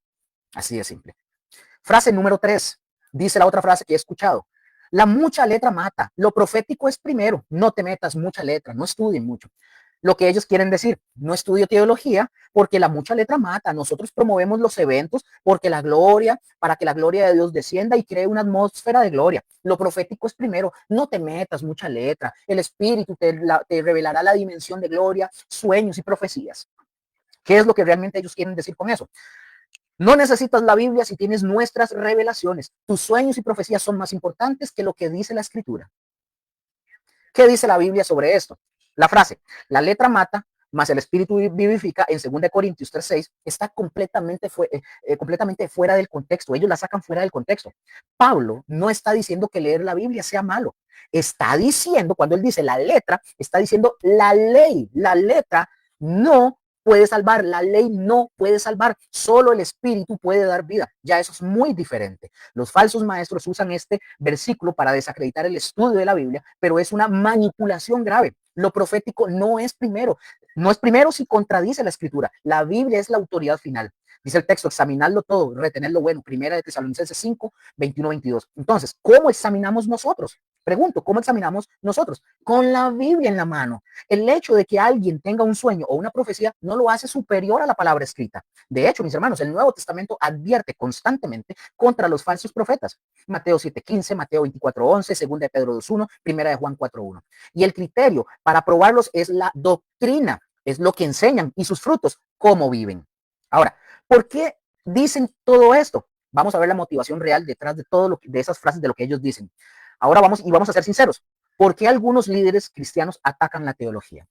Así de simple. Frase número 3, dice la otra frase que he escuchado. La mucha letra mata, lo profético es primero, no te metas mucha letra, no estudien mucho. Lo que ellos quieren decir, no estudio teología porque la mucha letra mata, nosotros promovemos los eventos porque para que la gloria de Dios descienda y cree una atmósfera de gloria. Lo profético es primero, no te metas mucha letra, el Espíritu te revelará la dimensión de gloria, sueños y profecías. ¿Qué es lo que realmente ellos quieren decir con eso? No necesitas la Biblia si tienes nuestras revelaciones. Tus sueños y profecías son más importantes que lo que dice la Escritura. ¿Qué dice la Biblia sobre esto? La frase, la letra mata, más el espíritu vivifica, en 2 Corintios 3:6, está completamente fuera del contexto. Ellos la sacan fuera del contexto. Pablo no está diciendo que leer la Biblia sea malo. Está diciendo, cuando él dice la letra, está diciendo la ley. La letra no puede salvar, la ley no puede salvar, solo el espíritu puede dar vida. Ya eso es muy diferente. Los falsos maestros usan este versículo para desacreditar el estudio de la Biblia, pero es una manipulación grave. Lo profético no es primero si contradice la escritura. La Biblia es la autoridad final. Dice el texto, examinarlo todo, retener lo bueno. 1 Tesalonicenses 5, 21-22. Entonces, ¿cómo examinamos nosotros? Pregunto, ¿cómo examinamos nosotros? Con la Biblia en la mano. El hecho de que alguien tenga un sueño o una profecía no lo hace superior a la palabra escrita. De hecho, mis hermanos, el Nuevo Testamento advierte constantemente contra los falsos profetas. Mateo 7:15, Mateo 24:11, 2 de Pedro 2:1, 1 de Juan 4:1. Y el criterio para probarlos es la doctrina, es lo que enseñan y sus frutos, cómo viven. Ahora, ¿por qué dicen todo esto? Vamos a ver la motivación real detrás de de esas frases, de lo que ellos dicen. Ahora vamos a ser sinceros. ¿Por qué algunos líderes cristianos atacan la teología?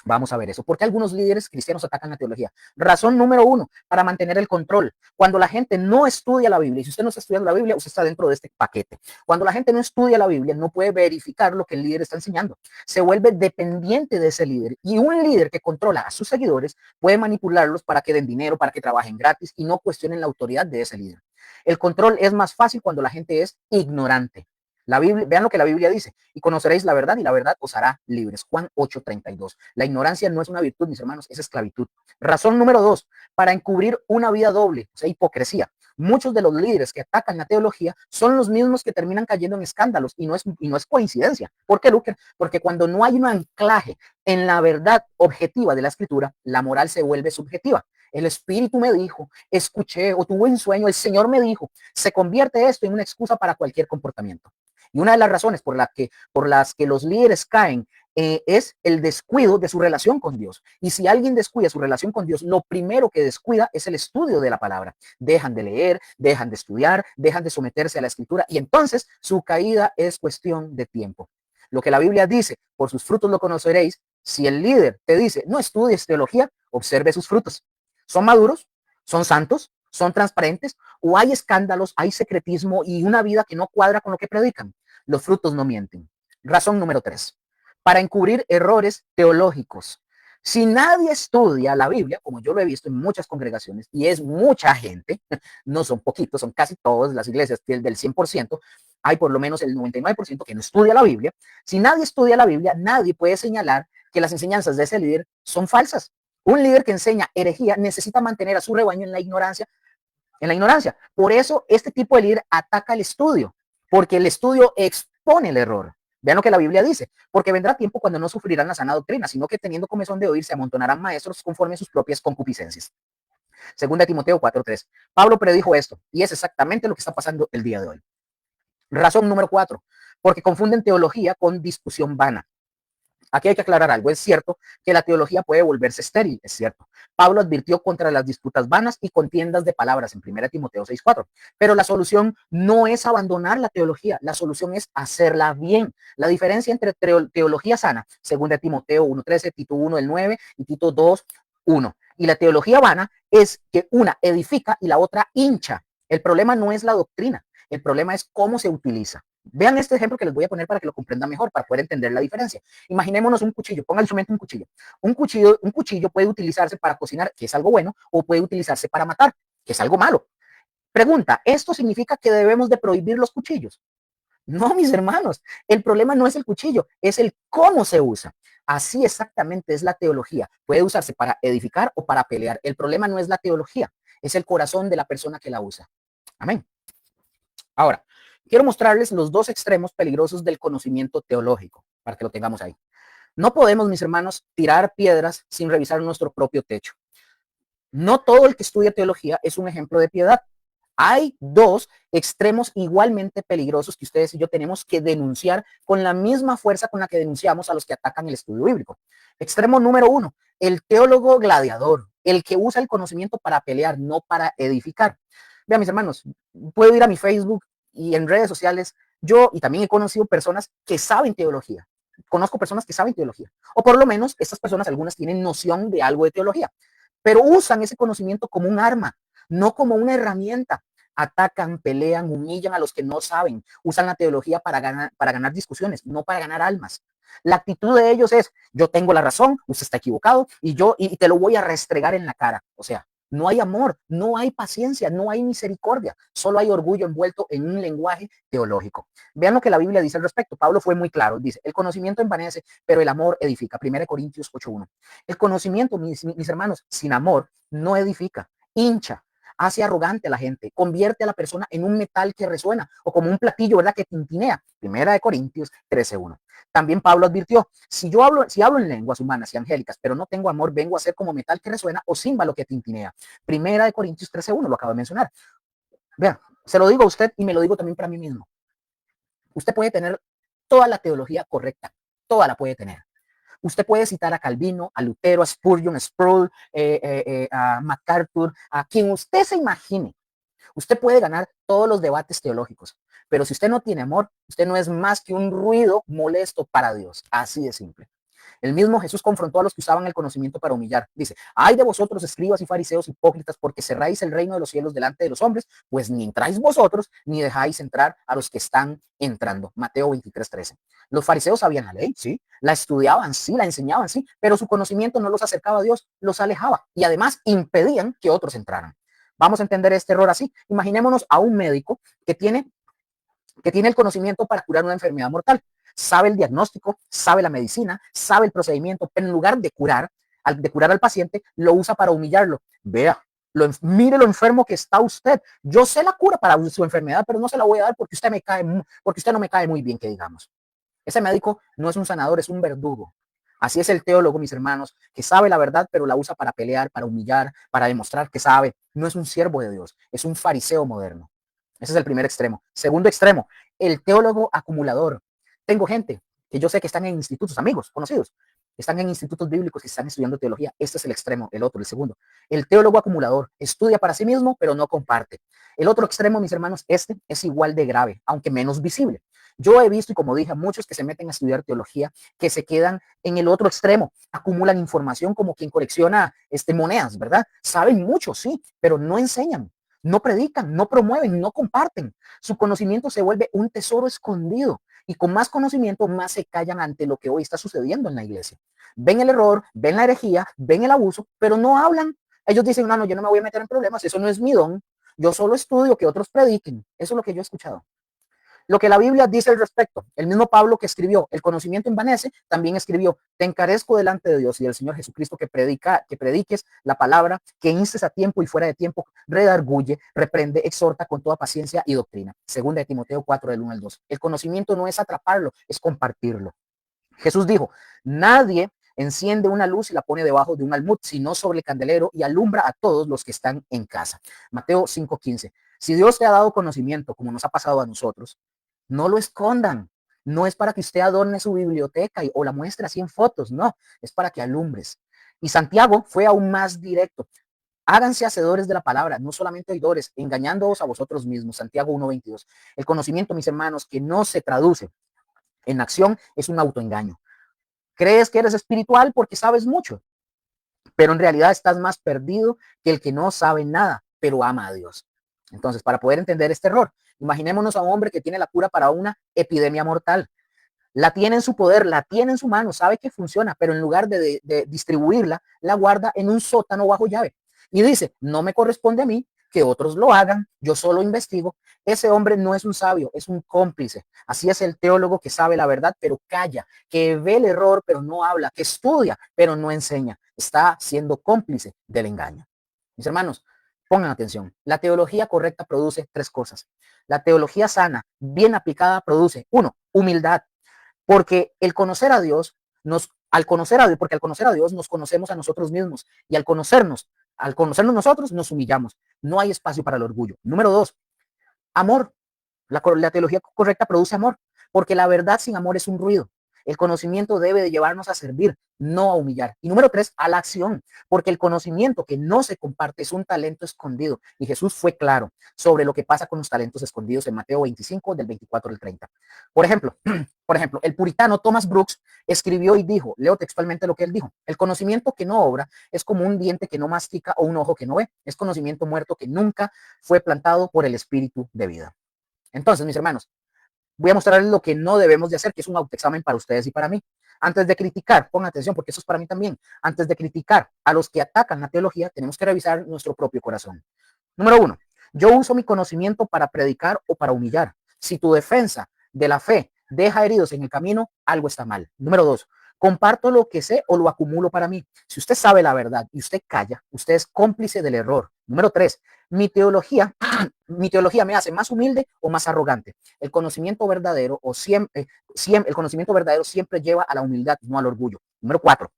Vamos a ver eso. ¿Por qué algunos líderes cristianos atacan la teología? Razón número 1, para mantener el control. Cuando la gente no estudia la Biblia, y si usted no está estudiando la Biblia, usted está dentro de este paquete. Cuando la gente no estudia la Biblia, no puede verificar lo que el líder está enseñando. Se vuelve dependiente de ese líder. Y un líder que controla a sus seguidores puede manipularlos para que den dinero, para que trabajen gratis y no cuestionen la autoridad de ese líder. El control es más fácil cuando la gente es ignorante. La Biblia, vean lo que la Biblia dice, y conoceréis la verdad y la verdad os hará libres. Juan 8:32. La ignorancia no es una virtud, mis hermanos, es esclavitud. Razón número 2, para encubrir una vida doble, o sea, hipocresía. Muchos de los líderes que atacan la teología son los mismos que terminan cayendo en escándalos y no es coincidencia. ¿Por qué, Luker? Porque cuando no hay un anclaje en la verdad objetiva de la escritura, la moral se vuelve subjetiva. El Espíritu me dijo, escuché o tuve un sueño, el Señor me dijo, se convierte esto en una excusa para cualquier comportamiento. Y una de las razones por las que los líderes caen es el descuido de su relación con Dios. Y si alguien descuida su relación con Dios, lo primero que descuida es el estudio de la palabra. Dejan de leer, dejan de estudiar, dejan de someterse a la escritura y entonces su caída es cuestión de tiempo. Lo que la Biblia dice, por sus frutos lo conoceréis. Si el líder te dice, no estudies teología, observe sus frutos. ¿Son maduros? ¿Son santos? ¿Son transparentes? ¿O hay escándalos, hay secretismo y una vida que no cuadra con lo que predican? Los frutos no mienten. Razón número 3. Para encubrir errores teológicos. Si nadie estudia la Biblia, como yo lo he visto en muchas congregaciones, y es mucha gente, no son poquitos, son casi todas las iglesias del 100%, hay por lo menos el 99% que no estudia la Biblia. Si nadie estudia la Biblia, nadie puede señalar que las enseñanzas de ese líder son falsas. Un líder que enseña herejía necesita mantener a su rebaño en la ignorancia. Por eso este tipo de líder ataca el estudio, porque el estudio expone el error. Vean lo que la Biblia dice, porque vendrá tiempo cuando no sufrirán la sana doctrina, sino que teniendo comezón de oír se amontonarán maestros conforme a sus propias concupiscencias. Segunda Timoteo 4:3. Pablo predijo esto, y es exactamente lo que está pasando el día de hoy. Razón número 4, porque confunden teología con discusión vana. Aquí hay que aclarar algo. Es cierto que la teología puede volverse estéril, es cierto. Pablo advirtió contra las disputas vanas y contiendas de palabras en 1 Timoteo 6:4. Pero la solución no es abandonar la teología, la solución es hacerla bien. La diferencia entre teología sana, 2 Timoteo 1:13, Tito 1:9 y Tito 2:1. Y la teología vana es que una edifica y la otra hincha. El problema no es la doctrina, el problema es cómo se utiliza. Vean este ejemplo que les voy a poner para que lo comprendan mejor, para poder entender la diferencia. Imaginémonos un cuchillo, pongan en su mente un cuchillo. Un cuchillo puede utilizarse para cocinar, que es algo bueno, o puede utilizarse para matar, que es algo malo. Pregunta, ¿esto significa que debemos de prohibir los cuchillos? No, mis hermanos, el problema no es el cuchillo, es el cómo se usa. Así exactamente es la teología. Puede usarse para edificar o para pelear. El problema no es la teología, es el corazón de la persona que la usa. Amén. Ahora, quiero mostrarles los dos extremos peligrosos del conocimiento teológico, para que lo tengamos ahí. No podemos, mis hermanos, tirar piedras sin revisar nuestro propio techo. No todo el que estudia teología es un ejemplo de piedad. Hay dos extremos igualmente peligrosos que ustedes y yo tenemos que denunciar con la misma fuerza con la que denunciamos a los que atacan el estudio bíblico. Extremo número 1, el teólogo gladiador, el que usa el conocimiento para pelear, no para edificar. Vean, mis hermanos, puedo ir a mi Facebook y en redes sociales, yo y también he conocido personas que saben teología. Conozco personas que saben teología, o por lo menos estas personas, algunas tienen noción de algo de teología, pero usan ese conocimiento como un arma, no como una herramienta. Atacan, pelean, humillan a los que no saben, usan la teología para ganar discusiones, no para ganar almas. La actitud de ellos es, yo tengo la razón, usted está equivocado y te lo voy a restregar en la cara. O sea, no hay amor, no hay paciencia, no hay misericordia, solo hay orgullo envuelto en un lenguaje teológico. Vean lo que la Biblia dice al respecto. Pablo fue muy claro, dice, el conocimiento envanece, pero el amor edifica. 1 Corintios 8:1. El conocimiento, mis hermanos, sin amor no edifica, hincha, hace arrogante a la gente, convierte a la persona en un metal que resuena o como un platillo, ¿verdad?, que tintinea. 1 Corintios 13:1. También Pablo advirtió, si hablo en lenguas humanas y angélicas, pero no tengo amor, vengo a ser como metal que resuena o címbalo que tintinea. 1 Corintios 13:1, lo acabo de mencionar. Vean, se lo digo a usted y me lo digo también para mí mismo. Usted puede tener toda la teología correcta, toda la puede tener. Usted puede citar a Calvino, a Lutero, a Spurgeon, a Sproul, a MacArthur, a quien usted se imagine. Usted puede ganar todos los debates teológicos, pero si usted no tiene amor, usted no es más que un ruido molesto para Dios. Así de simple. El mismo Jesús confrontó a los que usaban el conocimiento para humillar. Dice, ay de vosotros, escribas y fariseos hipócritas, porque cerráis el reino de los cielos delante de los hombres, pues ni entráis vosotros, ni dejáis entrar a los que están entrando. Mateo 23:13. Los fariseos sabían la ley, sí, la estudiaban, sí, la enseñaban, sí, pero su conocimiento no los acercaba a Dios, los alejaba y además impedían que otros entraran. Vamos a entender este error así. Imaginémonos a un médico que tiene el conocimiento para curar una enfermedad mortal. Sabe el diagnóstico, sabe la medicina, sabe el procedimiento, pero en lugar de curar al paciente, lo usa para humillarlo. Vea, mire lo enfermo que está usted. Yo sé la cura para su enfermedad, pero no se la voy a dar porque porque usted no me cae muy bien, que digamos. Ese médico no es un sanador, es un verdugo. Así es el teólogo, mis hermanos, que sabe la verdad, pero la usa para pelear, para humillar, para demostrar que sabe. No es un siervo de Dios, es un fariseo moderno. Ese es el primer extremo. Segundo extremo, el teólogo acumulador. Tengo gente que yo sé que están en institutos, amigos, conocidos, están en institutos bíblicos que están estudiando teología. Este es el extremo, el otro, el segundo. El teólogo acumulador estudia para sí mismo, pero no comparte. El otro extremo, mis hermanos, este es igual de grave, aunque menos visible. Yo he visto, y como dije, muchos que se meten a estudiar teología, que se quedan en el otro extremo, acumulan información como quien colecciona monedas, ¿verdad? Saben mucho, sí, pero no enseñan, no predican, no promueven, no comparten. Su conocimiento se vuelve un tesoro escondido. Y con más conocimiento, más se callan ante lo que hoy está sucediendo en la iglesia. Ven el error, ven la herejía, ven el abuso, pero no hablan. Ellos dicen, no, yo no me voy a meter en problemas, eso no es mi don. Yo solo estudio que otros prediquen. Eso es lo que yo he escuchado. Lo que la Biblia dice al respecto, el mismo Pablo que escribió, el conocimiento envanece, también escribió, te encarezco delante de Dios y del Señor Jesucristo que prediques la palabra, que instes a tiempo y fuera de tiempo, redarguye, reprende, exhorta con toda paciencia y doctrina. Segunda de Timoteo 4, del 1 al 2. El conocimiento no es atraparlo, es compartirlo. Jesús dijo, nadie enciende una luz y la pone debajo de un almud, sino sobre el candelero y alumbra a todos los que están en casa. Mateo 5:15. Si Dios te ha dado conocimiento, como nos ha pasado a nosotros, no lo escondan. No es para que usted adorne su biblioteca o la muestre así en fotos, no, es para que alumbres. Y Santiago fue aún más directo. Háganse hacedores de la palabra, no solamente oidores, engañándoos a vosotros mismos. Santiago 1:22. El conocimiento, mis hermanos, que no se traduce en acción es un autoengaño. Crees que eres espiritual porque sabes mucho, pero en realidad estás más perdido que el que no sabe nada, pero ama a Dios. Entonces, para poder entender este error, imaginémonos a un hombre que tiene la cura para una epidemia mortal. La tiene en su poder, la tiene en su mano, sabe que funciona, pero en lugar de distribuirla, la guarda en un sótano bajo llave. Y dice, no me corresponde a mí que otros lo hagan, yo solo investigo. Ese hombre no es un sabio, es un cómplice. Así es el teólogo que sabe la verdad, pero calla, que ve el error, pero no habla, que estudia, pero no enseña. Está siendo cómplice del engaño. Mis hermanos, pongan atención. La teología correcta produce tres cosas. La teología sana, bien aplicada, produce, uno, humildad. Porque el conocer a Dios porque al conocer a Dios nos conocemos a nosotros mismos y al conocernos nosotros nos humillamos. No hay espacio para el orgullo. Número dos, amor. La teología correcta produce amor, porque la verdad sin amor es un ruido. El conocimiento debe de llevarnos a servir, no a humillar. Y número tres, a la acción, porque el conocimiento que no se comparte es un talento escondido. Y Jesús fue claro sobre lo que pasa con los talentos escondidos en Mateo 25, del 24 al 30. Por ejemplo, el puritano Thomas Brooks escribió y dijo, leo textualmente lo que él dijo, el conocimiento que no obra es como un diente que no mastica o un ojo que no ve, es conocimiento muerto que nunca fue plantado por el espíritu de vida. Entonces, mis hermanos, voy a mostrarles lo que no debemos de hacer, que es un autoexamen para ustedes y para mí. Antes de criticar, pongan atención porque eso es para mí también, antes de criticar a los que atacan la teología, tenemos que revisar nuestro propio corazón. Número uno, yo uso mi conocimiento para predicar o para humillar. Si tu defensa de la fe deja heridos en el camino, algo está mal. Número dos, comparto lo que sé o lo acumulo para mí. Si usted sabe la verdad y usted calla, usted es cómplice del error. Número tres, mi teología me hace más humilde o más arrogante. El conocimiento verdadero siempre lleva a la humildad, no al orgullo. Número cuatro,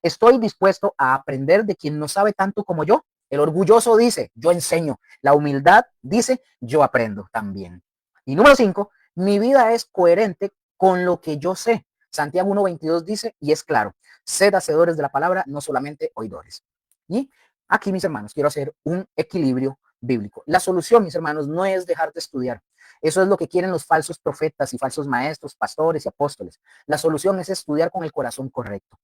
estoy dispuesto a aprender de quien no sabe tanto como yo. El orgulloso dice, yo enseño. La humildad dice, yo aprendo también. Y número 5, mi vida es coherente con lo que yo sé. Santiago 1:22 dice, y es claro, sed hacedores de la palabra, no solamente oidores. Y aquí, mis hermanos, quiero hacer un equilibrio bíblico. La solución, mis hermanos, no es dejar de estudiar. Eso es lo que quieren los falsos profetas y falsos maestros, pastores y apóstoles. La solución es estudiar con el corazón correcto.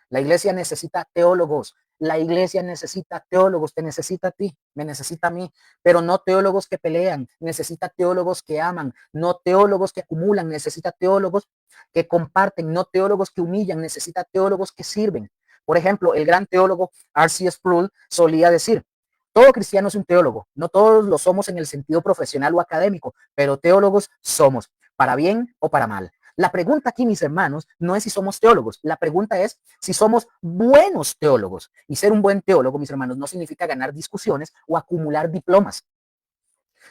La iglesia necesita teólogos. La iglesia necesita teólogos. Te necesita a ti, me necesita a mí, pero no teólogos que pelean. Necesita teólogos que aman, no teólogos que acumulan. Necesita teólogos que comparten, no teólogos que humillan. Necesita teólogos que sirven. Por ejemplo, el gran teólogo R.C. Sproul solía decir, Todo cristiano es un teólogo. No todos lo somos en el sentido profesional o académico, pero teólogos somos, para bien o para mal. La pregunta aquí, mis hermanos, no es si somos teólogos. La pregunta es si somos buenos teólogos. Y ser un buen teólogo, mis hermanos, no significa ganar discusiones o acumular diplomas.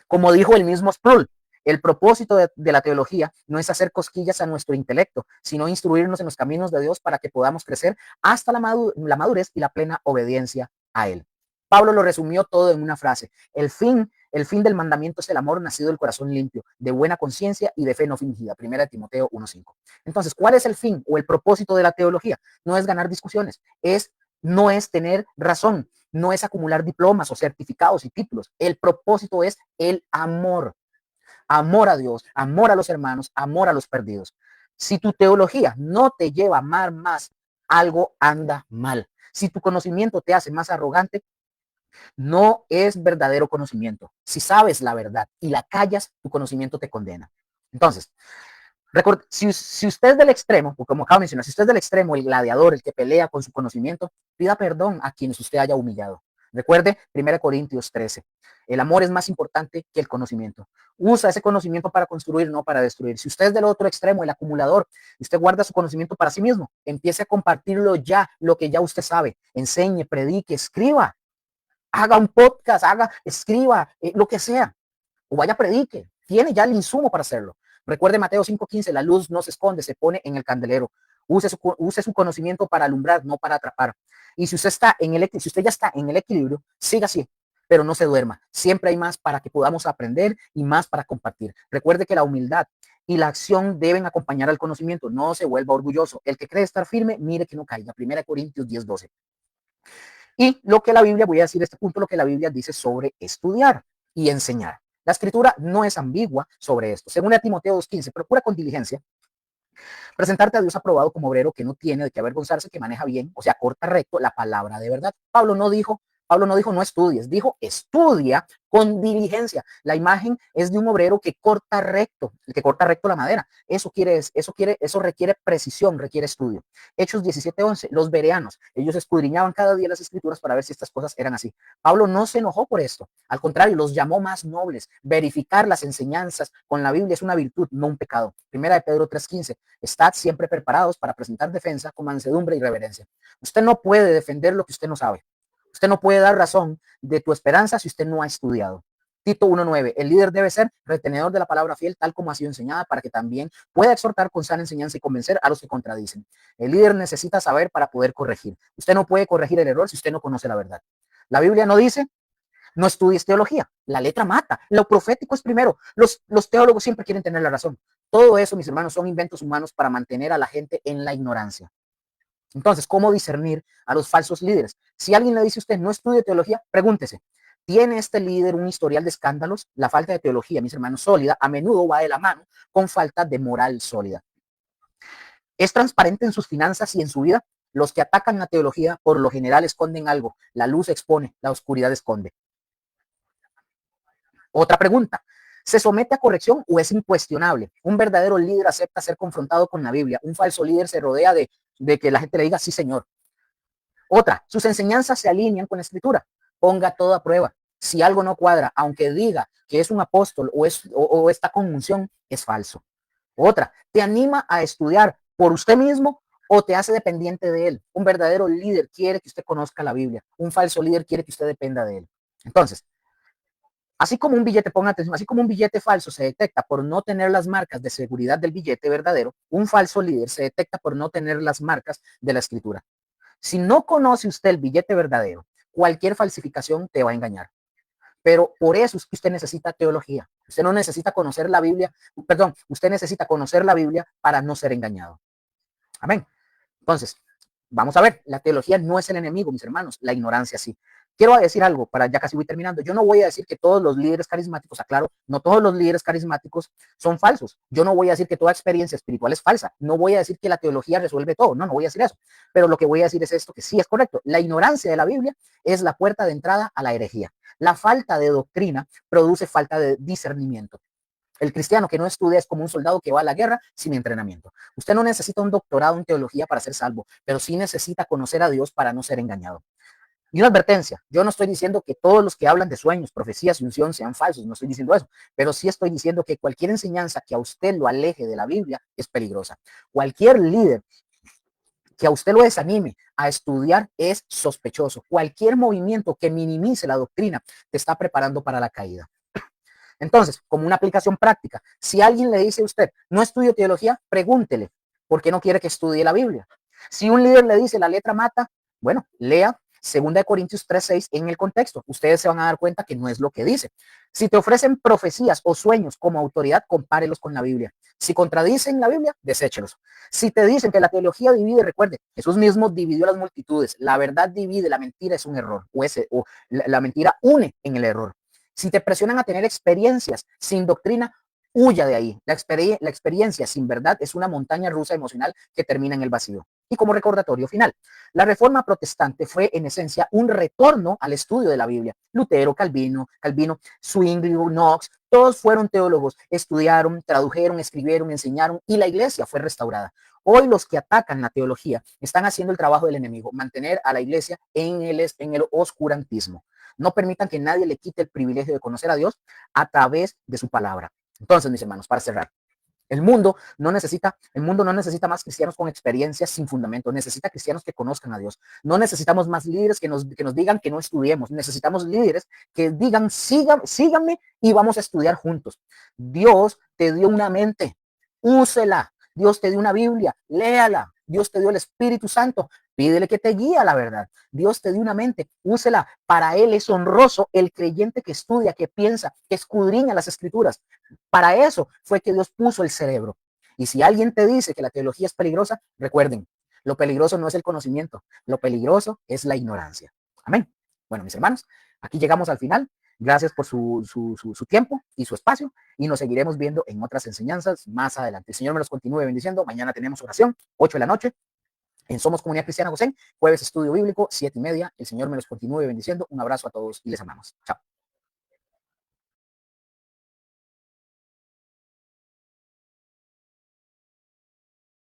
Como dijo el mismo Sproul, el propósito de la teología no es hacer cosquillas a nuestro intelecto, sino instruirnos en los caminos de Dios para que podamos crecer hasta la madurez y la plena obediencia a Él. Pablo lo resumió todo en una frase. El fin del mandamiento es el amor nacido del corazón limpio, de buena conciencia y de fe no fingida. 1 Timoteo 1:5. Entonces, ¿cuál es el fin o el propósito de la teología? No es ganar discusiones, no es tener razón, no es acumular diplomas o certificados y títulos. El propósito es el amor. Amor a Dios, amor a los hermanos, amor a los perdidos. Si tu teología no te lleva a amar más, algo anda mal. Si tu conocimiento te hace más arrogante, no es verdadero conocimiento. Si sabes la verdad y la callas, tu conocimiento te condena. Entonces, si usted es del extremo, o como acabo de mencionar, si usted es del extremo, el gladiador, el que pelea con su conocimiento, pida perdón a quienes usted haya humillado. Recuerde 1 Corintios 13. El amor es más importante que el conocimiento. Usa ese conocimiento para construir, no para destruir. Si usted es del otro extremo, el acumulador, usted guarda su conocimiento para sí mismo, empiece a compartirlo ya, lo que ya usted sabe. Enseñe, predique, escriba. Haga un podcast, escriba, lo que sea. O vaya, predique. Tiene ya el insumo para hacerlo. Recuerde Mateo 5:15, la luz no se esconde, se pone en el candelero. Use su conocimiento para alumbrar, no para atrapar. Y si usted ya está en el equilibrio, siga así, pero no se duerma. Siempre hay más para que podamos aprender y más para compartir. Recuerde que la humildad y la acción deben acompañar al conocimiento. No se vuelva orgulloso. El que cree estar firme, mire que no caiga. 1 Corintios 10:12. Y lo que la Biblia, voy a decir este punto, lo que la Biblia dice sobre estudiar y enseñar. La escritura no es ambigua sobre esto. Según Timoteo 2:15, procura con diligencia presentarte a Dios aprobado como obrero que no tiene de qué avergonzarse, que maneja bien, o sea, corta recto la palabra de verdad. Pablo no dijo no estudies, dijo estudia con diligencia. La imagen es de un obrero que corta recto, el que corta recto la madera. Eso requiere precisión, requiere estudio. Hechos 17:11, los bereanos, ellos escudriñaban cada día las escrituras para ver si estas cosas eran así. Pablo no se enojó por esto, al contrario, los llamó más nobles. Verificar las enseñanzas con la Biblia es una virtud, no un pecado. 1 Pedro 3:15, estad siempre preparados para presentar defensa con mansedumbre y reverencia. Usted no puede defender lo que usted no sabe. Usted no puede dar razón de tu esperanza si usted no ha estudiado. Tito 1:9, el líder debe ser retenedor de la palabra fiel tal como ha sido enseñada para que también pueda exhortar con sana enseñanza y convencer a los que contradicen. El líder necesita saber para poder corregir. Usted no puede corregir el error si usted no conoce la verdad. La Biblia no dice, no estudies teología. La letra mata. Lo profético es primero. Los teólogos siempre quieren tener la razón. Todo eso, mis hermanos, son inventos humanos para mantener a la gente en la ignorancia. Entonces, ¿cómo discernir a los falsos líderes? Si alguien le dice a usted no estudie teología, pregúntese, ¿tiene este líder un historial de escándalos? La falta de teología, mis hermanos, sólida, a menudo va de la mano con falta de moral sólida. ¿Es transparente en sus finanzas y en su vida? Los que atacan la teología por lo general esconden algo. La luz expone, la oscuridad esconde. Otra pregunta, ¿se somete a corrección o es incuestionable? Un verdadero líder acepta ser confrontado con la Biblia. Un falso líder se rodea de que la gente le diga, sí, señor. Otra, sus enseñanzas se alinean con la escritura. Ponga todo a prueba. Si algo no cuadra, aunque diga que es un apóstol o está con unción, es falso. Otra, te anima a estudiar por usted mismo o te hace dependiente de él. Un verdadero líder quiere que usted conozca la Biblia. Un falso líder quiere que usted dependa de él. Entonces, así como un billete, pongan atención, así como un billete falso se detecta por no tener las marcas de seguridad del billete verdadero, un falso líder se detecta por no tener las marcas de la escritura. Si no conoce usted el billete verdadero, cualquier falsificación te va a engañar. Pero por eso es que usted necesita teología. Usted no necesita conocer la Biblia, perdón, usted necesita conocer la Biblia para no ser engañado. Amén. Entonces, vamos a ver, la teología no es el enemigo, mis hermanos, la ignorancia sí. Quiero decir algo, para ya casi voy terminando. Yo no voy a decir que todos los líderes carismáticos, aclaro, no todos los líderes carismáticos son falsos. Yo no voy a decir que toda experiencia espiritual es falsa. No voy a decir que la teología resuelve todo. No voy a decir eso. Pero lo que voy a decir es esto, que sí es correcto. La ignorancia de la Biblia es la puerta de entrada a la herejía. La falta de doctrina produce falta de discernimiento. El cristiano que no estudia es como un soldado que va a la guerra sin entrenamiento. Usted no necesita un doctorado en teología para ser salvo, pero sí necesita conocer a Dios para no ser engañado. Y una advertencia, yo no estoy diciendo que todos los que hablan de sueños, profecías y unción sean falsos, no estoy diciendo eso, pero sí estoy diciendo que cualquier enseñanza que a usted lo aleje de la Biblia es peligrosa. Cualquier líder que a usted lo desanime a estudiar es sospechoso. Cualquier movimiento que minimice la doctrina te está preparando para la caída. Entonces, como una aplicación práctica, si alguien le dice a usted, no estudio teología, pregúntele, ¿por qué no quiere que estudie la Biblia? Si un líder le dice, la letra mata, bueno, lea 2 Corintios 3:6 en el contexto. Ustedes se van a dar cuenta que no es lo que dice. Si te ofrecen profecías o sueños como autoridad, compárelos con la Biblia. Si contradicen la Biblia, deséchelos. Si te dicen que la teología divide, recuerde, Jesús mismo dividió las multitudes. La verdad divide, la mentira es un error. O la mentira une en el error. Si te presionan a tener experiencias sin doctrina, huya de ahí. La experiencia sin verdad es una montaña rusa emocional que termina en el vacío. Y como recordatorio final, la reforma protestante fue en esencia un retorno al estudio de la Biblia. Lutero, Calvino, Zwingli, Knox, todos fueron teólogos, estudiaron, tradujeron, escribieron, enseñaron y la iglesia fue restaurada. Hoy los que atacan la teología están haciendo el trabajo del enemigo, mantener a la iglesia en el oscurantismo. No permitan que nadie le quite el privilegio de conocer a Dios a través de su palabra. Entonces, mis hermanos, para cerrar, el mundo no necesita más cristianos con experiencias sin fundamento, necesita cristianos que conozcan a Dios. No necesitamos más líderes que nos digan que no estudiemos, necesitamos líderes que digan, síganme y vamos a estudiar juntos. Dios te dio una mente, úsela. Dios te dio una Biblia, léala. Dios te dio el Espíritu Santo, pídele que te guíe a la verdad. Dios te dio una mente, úsela. Para Él es honroso el creyente que estudia, que piensa, que escudriña las Escrituras. Para eso fue que Dios puso el cerebro. Y si alguien te dice que la teología es peligrosa, recuerden, lo peligroso no es el conocimiento, lo peligroso es la ignorancia. Amén. Bueno, mis hermanos, aquí llegamos al final. Gracias por su tiempo y su espacio y nos seguiremos viendo en otras enseñanzas más adelante. El Señor me los continúe bendiciendo. Mañana tenemos oración, 8 de la noche. En Somos Comunidad Cristiana José, jueves estudio bíblico, 7:30. El Señor me los continúe bendiciendo. Un abrazo a todos y les amamos. Chao.